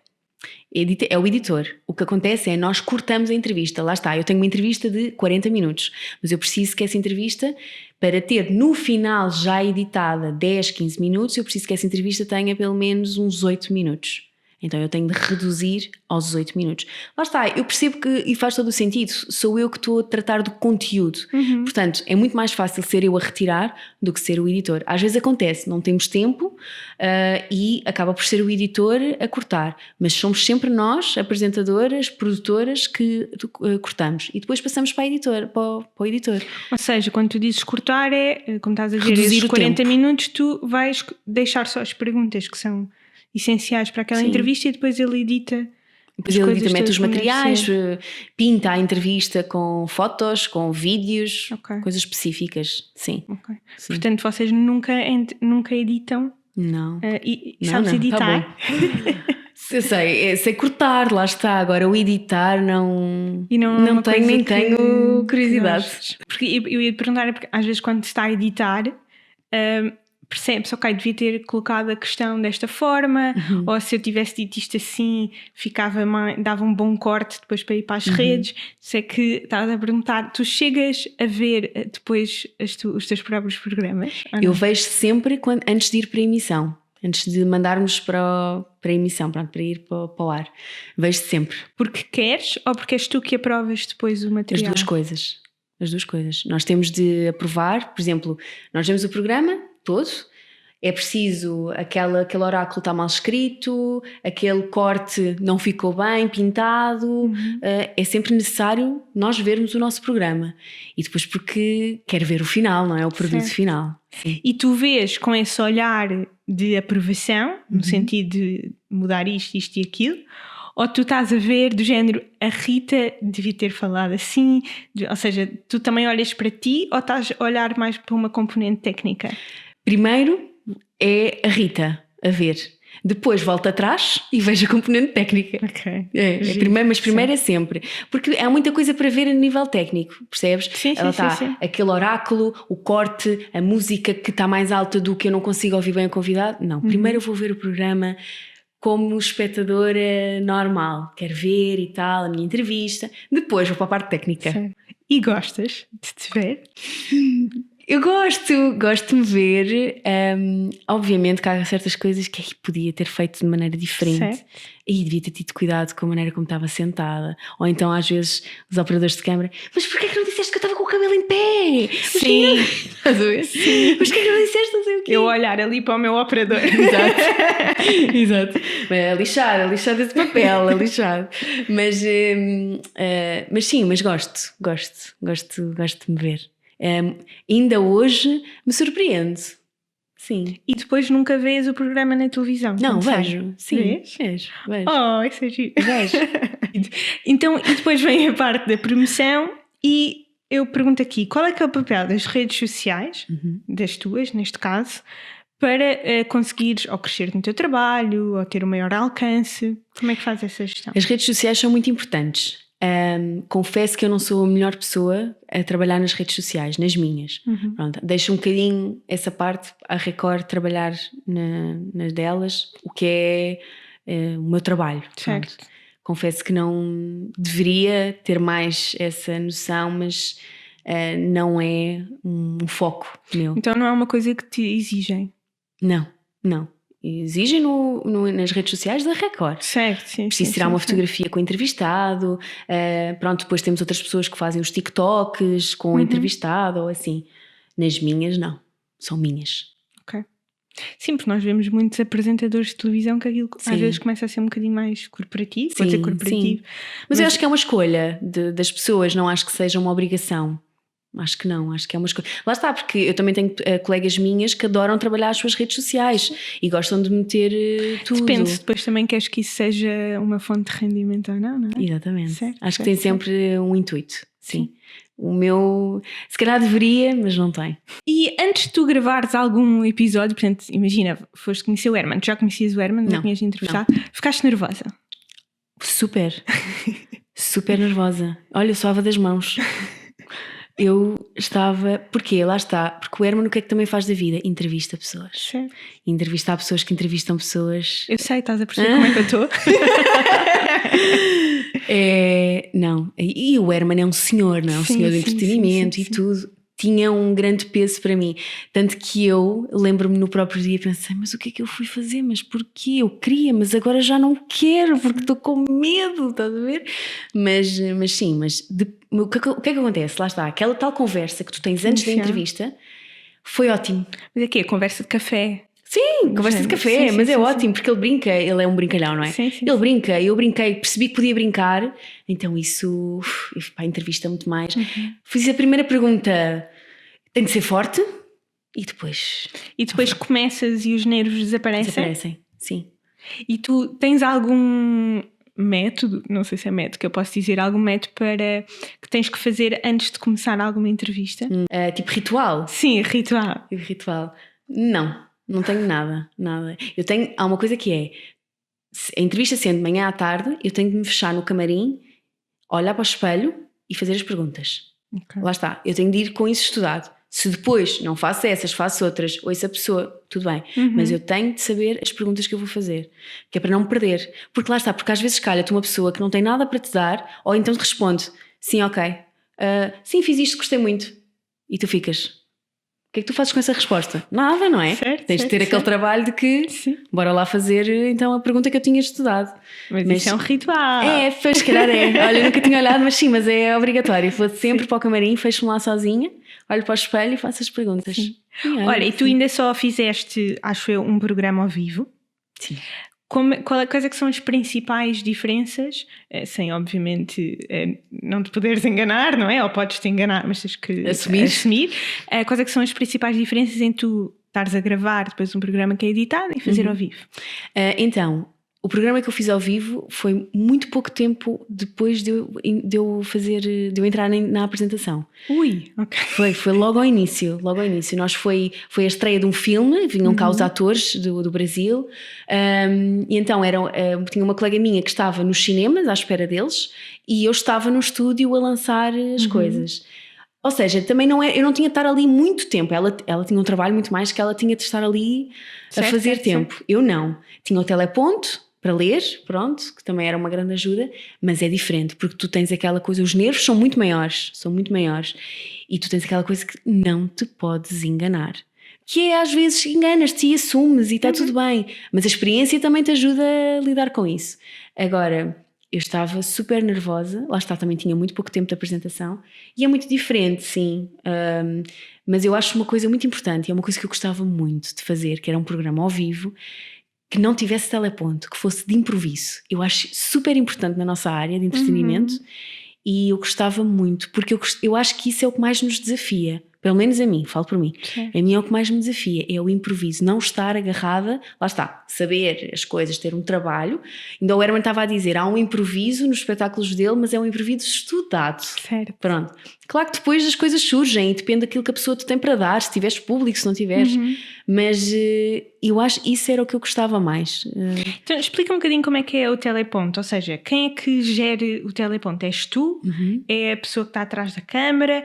É o editor. O que acontece é nós cortamos a entrevista. Lá está, eu tenho uma entrevista de 40 minutos, mas eu preciso que essa entrevista, para ter no final já editada 10, 15 minutos, eu preciso que essa entrevista tenha pelo menos uns 8 minutos. Então eu tenho de reduzir aos 8 minutos. Lá está, eu percebo que, e faz todo o sentido, sou eu que estou a tratar do conteúdo. Portanto, é muito mais fácil ser eu a retirar do que ser o editor. Às vezes acontece, não temos tempo e acaba por ser o editor a cortar. Mas somos sempre nós, apresentadoras, produtoras, que cortamos. E depois passamos para o editor. Ou seja, quando tu dizes cortar como estás a dizer, reduzir esses o 40 tempo. minutos, tu vais deixar só as perguntas que são essenciais para aquela entrevista e depois ele edita. Depois ele edita, mete os materiais, pinta a entrevista com fotos, com vídeos, coisas específicas. Sim. Sim. Portanto, vocês nunca editam? Não. Sabes editar? Tá bom. Eu sei cortar, lá está. Agora o editar não tenho, nem tenho curiosidade. Porque eu ia te perguntar, porque às vezes quando se está a editar percebe-se, ok, devia ter colocado a questão desta forma, ou se eu tivesse dito isto assim, dava um bom corte depois para ir para as redes. Se é que estás a perguntar, tu chegas a ver depois os teus próprios programas? Eu vejo sempre antes de ir para a emissão, antes de mandarmos para a emissão, para ir para o ar. Vejo sempre. Porque queres ou porque és tu que aprovas depois o material? As duas coisas. Nós temos de aprovar, por exemplo, nós vemos o programa todo, é preciso aquele oráculo está mal escrito, aquele corte não ficou bem pintado, é sempre necessário nós vermos o nosso programa. E depois porque quero ver o final, não é? O produto final. Sim. E tu vês com esse olhar de aprovação, no sentido de mudar isto e aquilo, ou tu estás a ver do género, a Rita devia ter falado assim, ou seja, tu também olhas para ti ou estás a olhar mais para uma componente técnica? Primeiro é a Rita a ver, depois volto atrás e vejo a componente técnica. Primeiro é sempre, porque há muita coisa para ver a nível técnico, percebes? Sim. Aquele oráculo, o corte, a música que está mais alta do que eu não consigo ouvir bem o convidado. Não, primeiro eu vou ver o programa como espectadora normal, quero ver e tal, a minha entrevista, depois vou para a parte técnica. Certo. E gostas de te ver? Eu gosto de me ver. Obviamente que há certas coisas que podia ter feito de maneira diferente. Certo. E devia ter tido cuidado com a maneira como estava sentada. Ou então às vezes os operadores de câmara: mas porquê que não disseste que eu estava com o cabelo em pé? Sim. Sim. Mas porquê que não disseste não sei o quê? Eu olhar ali para o meu operador. Exato. A lixar esse papel, a lixar. Mas sim, mas gosto de me ver. Ainda hoje me surpreende. Sim. E depois nunca vês o programa na televisão? Não, vejo. Sim, vejo. Oh, isso é giro. Vejo. Então, e depois vem a parte da promoção e eu pergunto aqui, qual é que é o papel das redes sociais, das tuas, neste caso, para conseguires ou crescer no teu trabalho ou ter um maior alcance? Como é que fazes essa gestão? As redes sociais são muito importantes. Confesso que eu não sou a melhor pessoa a trabalhar nas redes sociais, nas minhas. Pronto, deixo um bocadinho essa parte à Record trabalhar nas delas, o que é o meu trabalho. Certo. Confesso que não deveria ter mais essa noção, mas não é um foco meu. Então não é uma coisa que te exigem? Não. Exigem nas redes sociais da Record. Certo, sim. Preciso tirar uma fotografia com o entrevistado. Pronto, depois temos outras pessoas que fazem os TikToks com o entrevistado ou assim. Nas minhas, não. São minhas. Ok. Sim, porque nós vemos muitos apresentadores de televisão que aquilo às vezes começa a ser um bocadinho mais corporativo. Pode ser corporativo. Sim. Mas eu acho que é uma escolha das pessoas, não acho que seja uma obrigação. Acho que não, acho que é uma escolha. Lá está, porque eu também tenho colegas minhas que adoram trabalhar as suas redes sociais e gostam de meter tudo. Depende, se depois também queres que isso seja uma fonte de rendimento ou não, não é? Exatamente. Certo, acho que tem sempre um intuito. Sim. O meu, se calhar deveria, mas não tem. E antes de tu gravares algum episódio, portanto, imagina, foste conhecer o Herman, já conhecias o Herman, já tinhas entrevistado, ficaste nervosa? Super nervosa. Olha, suava das mãos. Eu estava... Porquê? Lá está. Porque o Herman o que é que também faz da vida? Entrevista pessoas. Certo. Entrevistar pessoas que entrevistam pessoas. Eu sei, estás a perceber como é que eu estou? Não. E o Herman é um senhor, não é? Um senhor do entretenimento e tudo. Tinha um grande peso para mim. Tanto que eu lembro-me no próprio dia, pensei, mas o que é que eu fui fazer? Mas porquê? Eu queria, mas agora já não quero, porque estou com medo, estás a ver? Mas o que é que acontece? Lá está, aquela tal conversa que tu tens antes da entrevista foi ótimo. Mas aqui, a conversa de café. Sim, conversa de café, mas é ótimo, porque ele brinca, ele é um brincalhão, não é? Ele brinca, eu brinquei, percebi que podia brincar, então isso, pá, entrevista muito mais. Fiz a primeira pergunta, tem de ser forte, e depois... E depois começas e os nervos desaparecem? Desaparecem, sim. E tu tens algum método, não sei se é método, que eu posso dizer, algum método para que tens que fazer antes de começar alguma entrevista? Tipo ritual? Sim, ritual. Tipo ritual. Não tenho nada. Há uma coisa que é, a entrevista sendo de manhã à tarde, eu tenho de me fechar no camarim, olhar para o espelho e fazer as perguntas. Lá está, eu tenho de ir com isso estudado. Se depois não faço essas, faço outras, ouço a pessoa, tudo bem. Mas eu tenho de saber as perguntas que eu vou fazer, que é para não me perder. Porque lá está, porque às vezes calha-te uma pessoa que não tem nada para te dar, ou então te responde, sim, ok, sim, fiz isto, gostei muito. E tu ficas... O que é que tu fazes com essa resposta? Nada, não é? Tens de ter aquele trabalho de que bora lá fazer então a pergunta que eu tinha estudado. Mas isso é um ritual. Pois se calhar é. Olha, eu nunca tinha olhado, mas sim, mas é obrigatório. Vou sempre para o camarim, fecho-me lá sozinha, olho para o espelho e faço as perguntas. Olha, e tu ainda só fizeste, acho eu, um programa ao vivo. Sim. Quais é que são as principais diferenças, sem obviamente não te poderes enganar, não é? Ou podes-te enganar, mas tens que assumir. Quais é que são as principais diferenças em tu estares a gravar depois um programa que é editado e fazer ao vivo? Então, o programa que eu fiz ao vivo foi muito pouco tempo depois de eu entrar na apresentação. Ui, ok. Foi logo ao início. Foi a estreia de um filme, vinham cá os atores do Brasil, e então tinha uma colega minha que estava nos cinemas à espera deles e eu estava no estúdio a lançar as coisas. Ou seja, também eu não tinha de estar ali muito tempo. Ela tinha um trabalho muito mais que ela tinha de estar ali a fazer tempo. Eu não. Tinha o teleponto para ler, pronto, que também era uma grande ajuda, mas é diferente, porque tu tens aquela coisa, os nervos são muito maiores, e tu tens aquela coisa que não te podes enganar. Que é, às vezes, enganas-te e assumes e está tudo bem, mas a experiência também te ajuda a lidar com isso. Agora, eu estava super nervosa, lá está, também tinha muito pouco tempo de apresentação, e é muito diferente, sim, mas eu acho uma coisa muito importante, é uma coisa que eu gostava muito de fazer, que era um programa ao vivo, que não tivesse teleponto, que fosse de improviso. Eu acho super importante na nossa área de entretenimento e eu gostava muito, porque eu acho que isso é o que mais nos desafia. Pelo menos a mim, falo por mim. A mim é o que mais me desafia, é o improviso, não estar agarrada, lá está, saber as coisas, ter um trabalho. Ainda o Herman estava a dizer, há um improviso nos espetáculos dele, mas é um improviso estudado. Certo. Pronto. Claro que depois as coisas surgem e depende daquilo que a pessoa te tem para dar, se tiveres público, se não tiveres. Mas eu acho que isso era o que eu gostava mais. Então explica um bocadinho como é que é o teleponto, ou seja, quem é que gere o teleponto? És tu? É a pessoa que está atrás da câmara?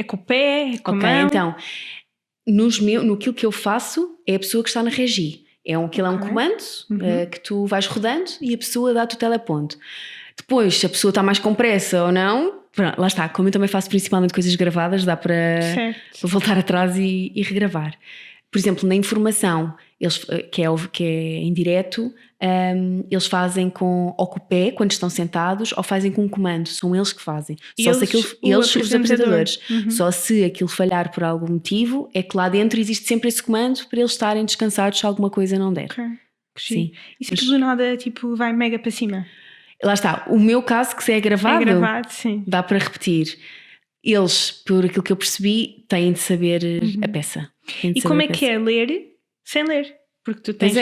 É com o pé? É com a mão? Então, naquilo que eu faço é a pessoa que está na regi. Aquilo é um comando que tu vais rodando e a pessoa dá-te o teleponto. Depois, se a pessoa está mais com pressa ou não, pronto, lá está. Como eu também faço principalmente coisas gravadas, dá para voltar atrás e regravar. Por exemplo, na informação, eles, que é em direto, eles fazem ou com o pé, quando estão sentados, ou fazem com um comando. São eles que fazem. Só se eles, os apresentadores. Só se aquilo falhar por algum motivo, é que lá dentro existe sempre esse comando para eles estarem descansados se alguma coisa não der. Sim. E se do nada tipo, vai mega para cima? Lá está. O meu caso, que se é gravado, sim. Dá para repetir. Eles, por aquilo que eu percebi, têm de saber a peça. E como é que é ler sem ler? Porque tu tens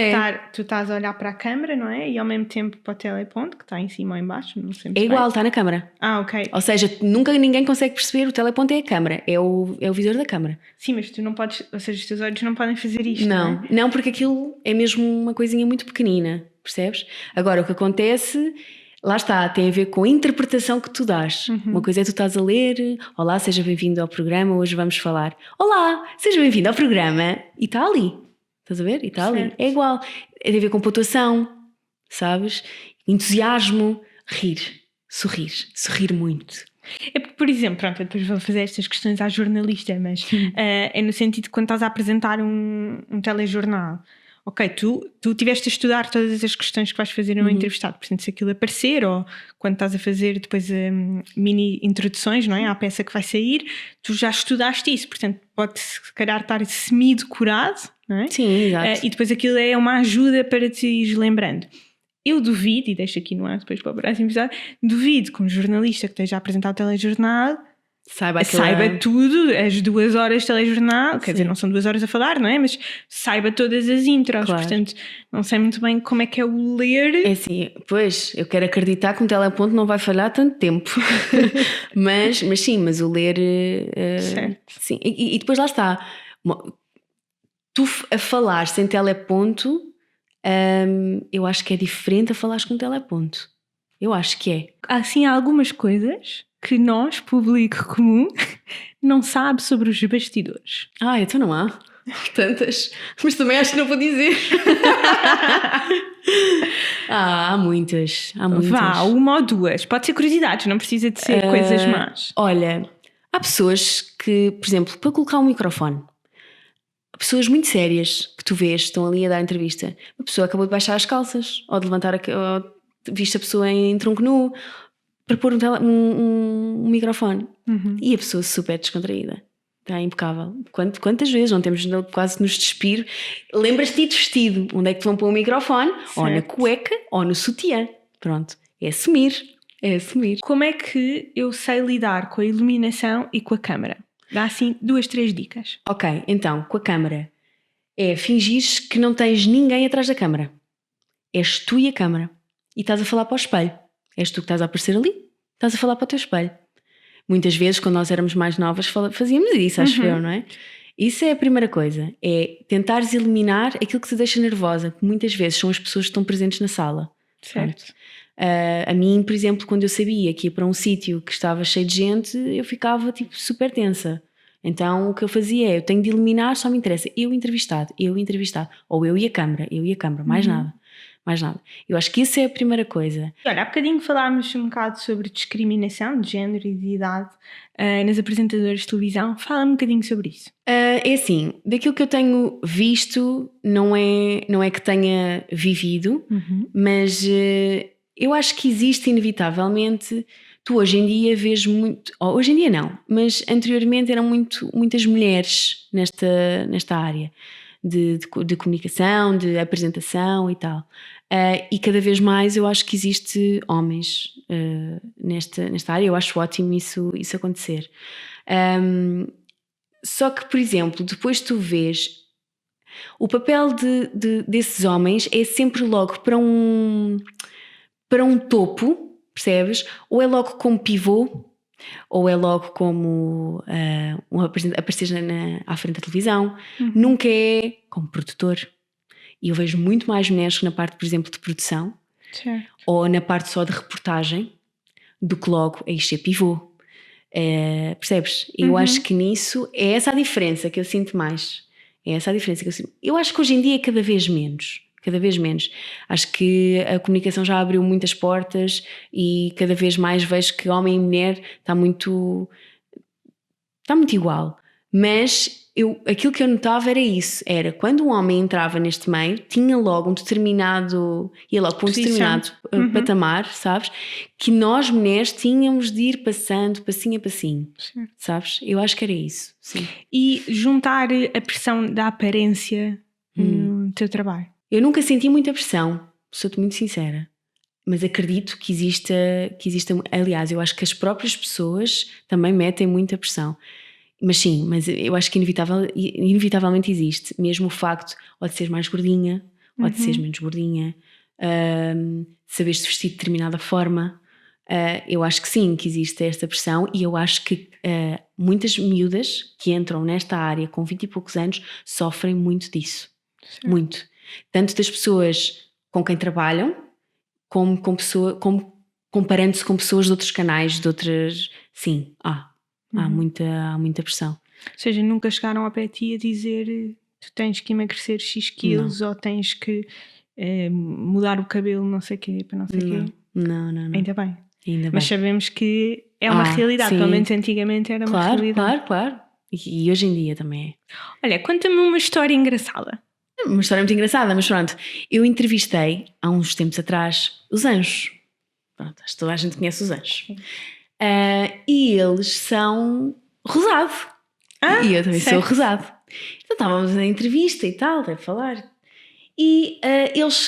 tu estás a olhar para a câmara, não é? E ao mesmo tempo para o teleponto, que está em cima ou em baixo, não sei muito igual, bem. está na câmara. Ok. Ou seja, nunca ninguém consegue perceber, o teleponto é a câmara, é o visor da câmara. Sim, mas tu não podes, ou seja, os teus olhos não podem fazer isto, não é? Não, porque aquilo é mesmo uma coisinha muito pequenina, percebes? Agora, o que acontece... Lá está, tem a ver com a interpretação que tu dás. Uma coisa é tu estás a ler, olá, seja bem-vindo ao programa, hoje vamos falar. Olá, seja bem-vindo ao programa. E está ali, estás a ver? E está ali, é igual. Tem a ver com pontuação, sabes? Entusiasmo, sorrir muito. É porque, por exemplo, pronto, eu depois vou fazer estas questões à jornalista, mas é no sentido de quando estás a apresentar um telejornal. Ok, tu tiveste a estudar todas as questões que vais fazer no entrevistado, portanto, se aquilo aparecer, ou quando estás a fazer depois mini introduções, não é? À peça que vai sair, tu já estudaste isso, portanto, pode se calhar estar semi-decorado, não é? Sim, exato. E depois aquilo é uma ajuda para te ires lembrando. Eu duvido, e deixo aqui no ar depois para o próximo episódio, duvido que um jornalista que esteja a apresentar o telejornal saiba tudo, as 2 horas de telejornal, quer dizer, não são 2 horas a falar, não é? Mas saiba todas as intros, portanto, não sei muito bem como é que é o ler. É assim, pois, eu quero acreditar que um teleponto não vai falhar tanto tempo, mas o ler, certo. Sim, e depois lá está, tu a falar sem teleponto, eu acho que é diferente a falares com um teleponto, eu acho que é. Assim, há algumas coisas que nós, público comum, não sabe sobre os bastidores. Então não há tantas, mas também acho que não vou dizer. Há muitas. Vá, 1 ou 2, pode ser curiosidades, não precisa de ser coisas más. Olha, há pessoas que, por exemplo, para colocar um microfone, pessoas muito sérias que tu vês, estão ali a dar entrevista, a pessoa acabou de baixar as calças, ou de levantar viste a pessoa em tronco nu, para pôr um microfone. E a pessoa super descontraída, está impecável. Quantas vezes não temos quase nos despir? Lembras-te de vestido, onde é que te vão pôr um microfone? Certo. Ou na cueca ou no sutiã. Pronto, é assumir. Como é que eu sei lidar com a iluminação e com a câmara? Dá assim 2, 3 dicas. Ok, então, com a câmara é fingires que não tens ninguém atrás da câmara. És tu e a câmara. E estás a falar para o espelho. És tu que estás a aparecer ali, estás a falar para o teu espelho. Muitas vezes, quando nós éramos mais novas, fazíamos isso, acho eu, não é? Isso é a primeira coisa, é tentares eliminar aquilo que te deixa nervosa, que muitas vezes são as pessoas que estão presentes na sala. Certo. A mim, por exemplo, quando eu sabia que ia para um sítio que estava cheio de gente, eu ficava tipo super tensa. Então o que eu fazia é, eu tenho de eliminar, só me interessa eu entrevistado, ou eu e a câmara, mais nada. Eu acho que isso é a primeira coisa. Olha, há bocadinho falámos um bocado sobre discriminação de género e de idade nas apresentadoras de televisão. Fala-me um bocadinho sobre isso. É assim, daquilo que eu tenho visto, não é que tenha vivido, mas eu acho que existe inevitavelmente. Tu hoje em dia vês muito, hoje em dia não, mas anteriormente eram muitas mulheres nesta área de comunicação, de apresentação e tal. E cada vez mais eu acho que existe homens nesta área. Eu acho ótimo isso acontecer. Só que, por exemplo, depois tu vês o papel desses homens é sempre logo para um topo, percebes? Ou é logo como pivô, ou é logo como aparecer à frente da televisão. Nunca é como produtor. E eu vejo muito mais mulheres na parte, por exemplo, de produção, certo, ou na parte só de reportagem, do que logo a isto é pivô. Percebes? Eu acho que nisso é essa a diferença que eu sinto mais. Eu acho que hoje em dia é cada vez menos. cada vez menos. Acho que a comunicação já abriu muitas portas e cada vez mais vejo que homem e mulher está muito igual. Mas aquilo que eu notava era isso, era quando um homem entrava neste meio, tinha logo ia logo para um determinado patamar, sabes? Que nós mulheres tínhamos de ir passando passinho a passinho, sabes? Eu acho que era isso, sim. E juntar a pressão da aparência no teu trabalho? Eu nunca senti muita pressão, sou-te muito sincera. Mas acredito que exista, aliás, eu acho que as próprias pessoas também metem muita pressão. Mas sim, mas eu acho que inevitavelmente existe. Mesmo o facto ou de seres mais gordinha, ou de seres menos gordinha, saberes te vestir de determinada forma. Eu acho que sim, que existe esta pressão, e eu acho que muitas miúdas que entram nesta área com 20 e poucos anos sofrem muito disso. Sim. Muito. Tanto das pessoas com quem trabalham, como comparando-se com pessoas de outros canais, de outras... Sim, há muita pressão. Ou seja, nunca chegaram ao pé de ti a dizer tu tens que emagrecer X quilos, ou tens que mudar o cabelo, não sei o quê, para não sei o quê? Não. Ainda bem. Mas sabemos que é uma realidade, sim. Pelo menos antigamente era uma realidade. Claro. E hoje em dia também é. Olha, conta-me uma história engraçada. Uma história muito engraçada, mas pronto. Eu entrevistei há uns tempos atrás os anjos. Pronto, acho que toda a gente conhece os anjos. E eles são rosado. E eu também sou rosado. Então estávamos na entrevista e tal, a falar. E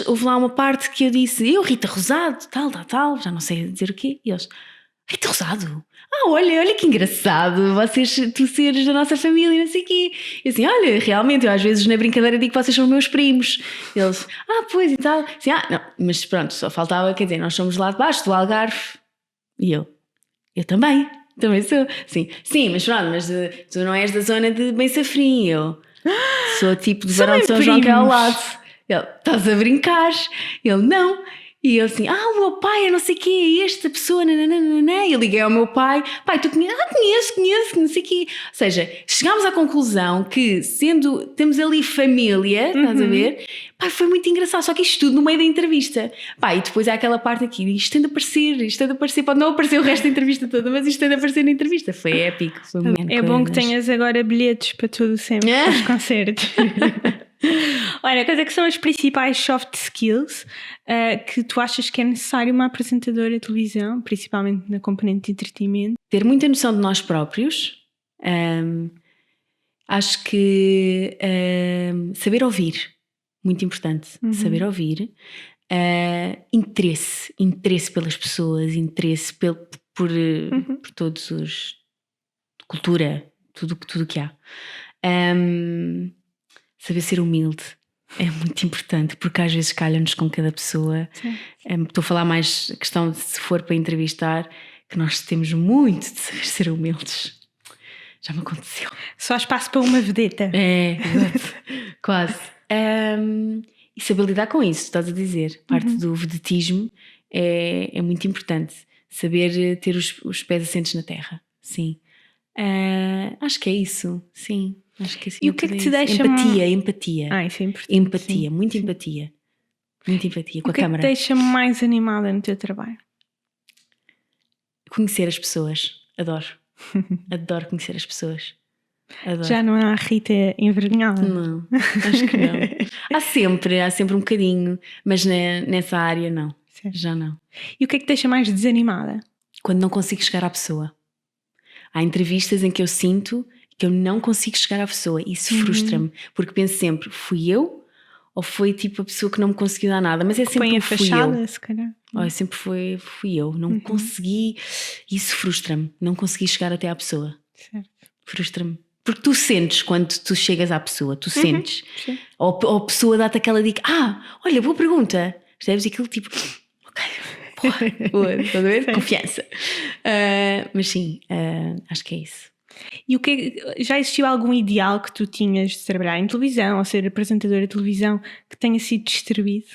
houve lá uma parte que eu disse, eu, Rita Rosado, tal, já não sei dizer o quê. E eles, Rita Rosado? Olha que engraçado, tu seres da nossa família, não sei o quê. E assim, olha, realmente, eu às vezes na brincadeira digo que vocês são meus primos. E eles, pois e tal. Assim, não, mas pronto, só faltava, quer dizer, nós somos lá de baixo, do Algarve. E eu também sou. Sim, mas pronto, mas tu não és da zona de Bem Safrim, eu sou tipo de Barão de São João, que é ao lado. Ele, estás a brincar? Ele, não. E eu assim, o meu pai, eu não sei o quê, esta pessoa, nananana. E eu liguei ao meu pai, tu conheces? Conheço, não sei o quê. Ou seja, chegámos à conclusão que, temos ali família, estás a ver? Foi muito engraçado, só que isto tudo no meio da entrevista. E depois há aquela parte aqui, isto tem de aparecer, pode não aparecer o resto da entrevista toda, mas isto tem de aparecer na entrevista. Foi épico, foi muito bom que tenhas agora bilhetes para tudo sempre, para os concertos. Olha, quais é que são as principais soft skills que tu achas que é necessário uma apresentadora de televisão, principalmente na componente de entretenimento? Ter muita noção de nós próprios. Acho que saber ouvir, muito importante. Saber ouvir. Interesse pelas pessoas, interesse por todos os... cultura, tudo que há. Saber ser humilde é muito importante, porque às vezes calham-nos com cada pessoa. Estou a falar mais a questão de, se for para entrevistar, que nós temos muito de saber ser humildes. Já me aconteceu. Só há espaço para uma vedeta. Exato. Quase. E saber lidar com isso, estás a dizer. Parte do vedetismo é muito importante. Saber ter os pés assentes na terra. Sim. Acho que é isso. Sim. Acho que assim, e o que é que te deixa... Empatia. Isso é importante. Empatia, muita empatia. Muita empatia com a câmara. O que é que te deixa mais animada no teu trabalho? Conhecer as pessoas. Adoro. Adoro conhecer as pessoas. Adoro. Já não há a Rita envergonhada? Não, acho que não. Há sempre um bocadinho, mas nessa área não. Certo. Já não. E o que é que te deixa mais desanimada? Quando não consigo chegar à pessoa. Há entrevistas em que eu sinto que eu não consigo chegar à pessoa, e isso frustra-me, porque penso sempre, fui eu ou foi tipo a pessoa que não me conseguiu dar nada? Mas é sempre a fachada, se calhar. Sempre fui eu, não consegui, isso frustra-me, não consegui chegar até à pessoa. Certo. Frustra-me. Porque tu sentes quando tu chegas à pessoa, tu sentes. Ou a pessoa dá-te aquela dica, olha, boa pergunta. Percebes aquilo tipo, ok, boa, estás a ver? Confiança. Mas sim, acho que é isso. E já existiu algum ideal que tu tinhas de trabalhar em televisão ou ser apresentadora de televisão que tenha sido destruído?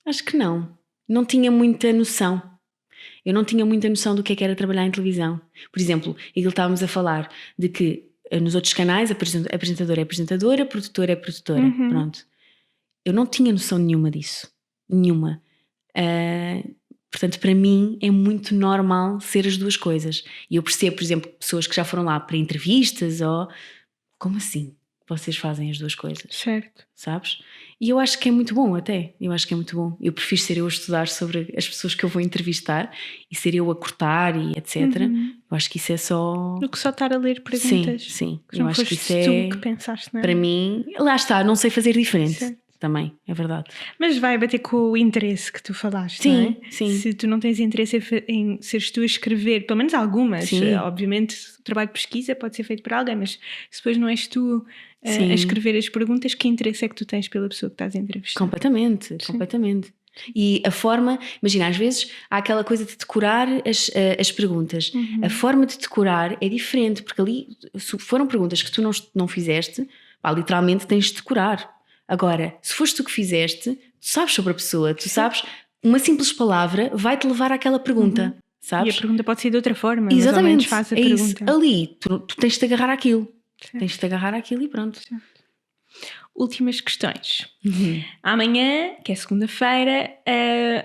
Acho que não. Não tinha muita noção. Eu não tinha muita noção do que era trabalhar em televisão. Por exemplo, aquilo estávamos a falar de que nos outros canais apresentadora é apresentadora, produtora é produtora. Pronto. eu não tinha noção nenhuma disso. Nenhuma. Portanto, para mim é muito normal ser as duas coisas. E eu percebo, por exemplo, pessoas que já foram lá para entrevistas ou... Como assim? Vocês fazem as duas coisas? Certo. Sabes? E eu acho que é muito bom até. Eu acho que é muito bom. Eu prefiro ser eu a estudar sobre as pessoas que eu vou entrevistar e ser eu a cortar e etc. Eu acho que isso é só... Do que só estar a ler perguntas. Sim. Que Eu não acho que foste isso é... tu que pensaste, não é? Para mim, lá está, não sei fazer diferente. Certo. Também, é verdade. Mas vai bater com o interesse que tu falaste, Sim, não é? sim. Se tu não tens interesse em seres tu a escrever, pelo menos algumas, Sim. obviamente o trabalho de pesquisa pode ser feito por alguém, mas se depois não és tu a Sim. escrever as perguntas, que interesse é que tu tens pela pessoa que estás a entrevistar? Completamente. E a forma, imagina, às vezes há aquela coisa de decorar as perguntas. A forma de decorar é diferente, porque ali se foram perguntas que tu não fizeste, pá, literalmente tens de decorar. Agora, se foste tu que fizeste, tu sabes sobre a pessoa, tu sabes, uma simples palavra vai-te levar àquela pergunta, sabes? E a pergunta pode ser de outra forma, Exatamente, mas ao menos faz a pergunta. Isso. Ali, tu tens de te agarrar àquilo. Certo. Tens de te agarrar àquilo e pronto. Certo. Últimas questões. Amanhã, que é segunda-feira,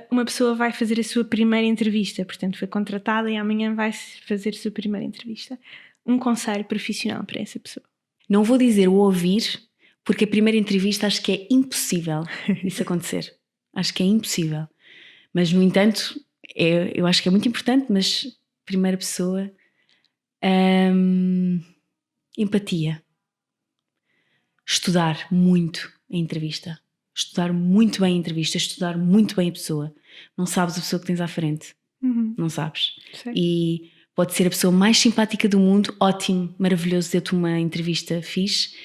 uma pessoa vai fazer a sua primeira entrevista, portanto foi contratada e amanhã vai fazer a sua primeira entrevista. Um conselho profissional para essa pessoa? Não vou dizer o ouvir, porque a primeira entrevista acho que é impossível isso acontecer. Acho que é impossível. Mas, no entanto, eu acho que é muito importante, mas primeira pessoa, empatia. Estudar muito a entrevista. Estudar muito bem a entrevista, estudar muito bem a pessoa. Não sabes a pessoa que tens à frente. Não sabes. Certo. E pode ser a pessoa mais simpática do mundo, ótimo, maravilhoso, deu-te uma entrevista fixe.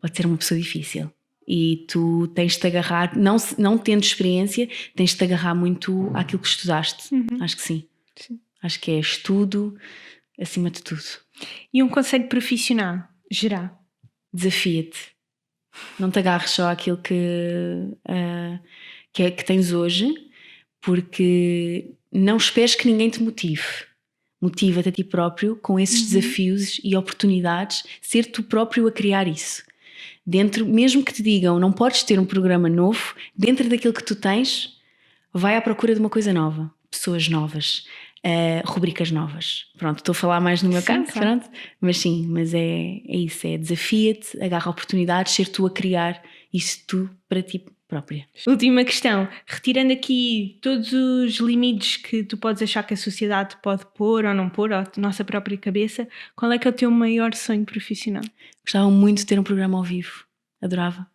Pode ser uma pessoa difícil. E tu tens de te agarrar, não tendo experiência, tens de te agarrar muito àquilo que estudaste. Acho que sim. Acho que é estudo acima de tudo. E um conselho profissional, geral? Desafia-te. Não te agarres só àquilo que tens hoje, porque não esperes que ninguém te motive. Motiva-te a ti próprio com esses desafios e oportunidades, ser tu próprio a criar isso. Dentro, mesmo que te digam, não podes ter um programa novo, dentro daquilo que tu tens, vai à procura de uma coisa nova, pessoas novas, rubricas novas. Pronto, estou a falar mais no meu caso, claro. pronto, mas é isso, é desafia-te, agarra oportunidades, ser tu a criar isso tu para ti própria. Última questão, retirando aqui todos os limites que tu podes achar que a sociedade pode pôr ou não pôr, ou a nossa própria cabeça, qual é que é o teu maior sonho profissional? Gostava muito de ter um programa ao vivo, adorava.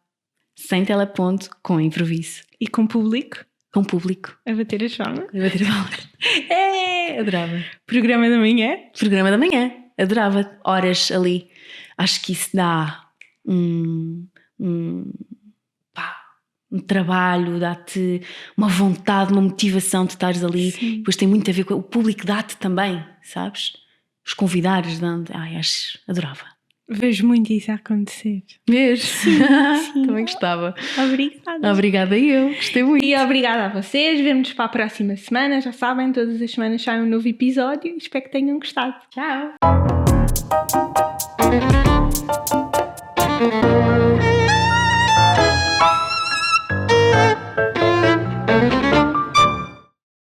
Sem teleponto, com improviso. E com público? Com público. A bater as palmas? A bater palmas. Adorava. Programa da manhã? Programa da manhã, adorava. Horas ali. Acho que isso dá um trabalho, dá-te uma vontade, uma motivação de estares ali. Sim. Depois tem muito a ver com o público, dá-te também, sabes? Os convidados dão-te. Adorava. Vejo muito isso a acontecer. Mesmo? Sim. Também gostava. Obrigada. Obrigada eu, gostei muito. E obrigada a vocês. Vemo-nos para a próxima semana. Já sabem, todas as semanas sai um novo episódio. Espero que tenham gostado. Tchau!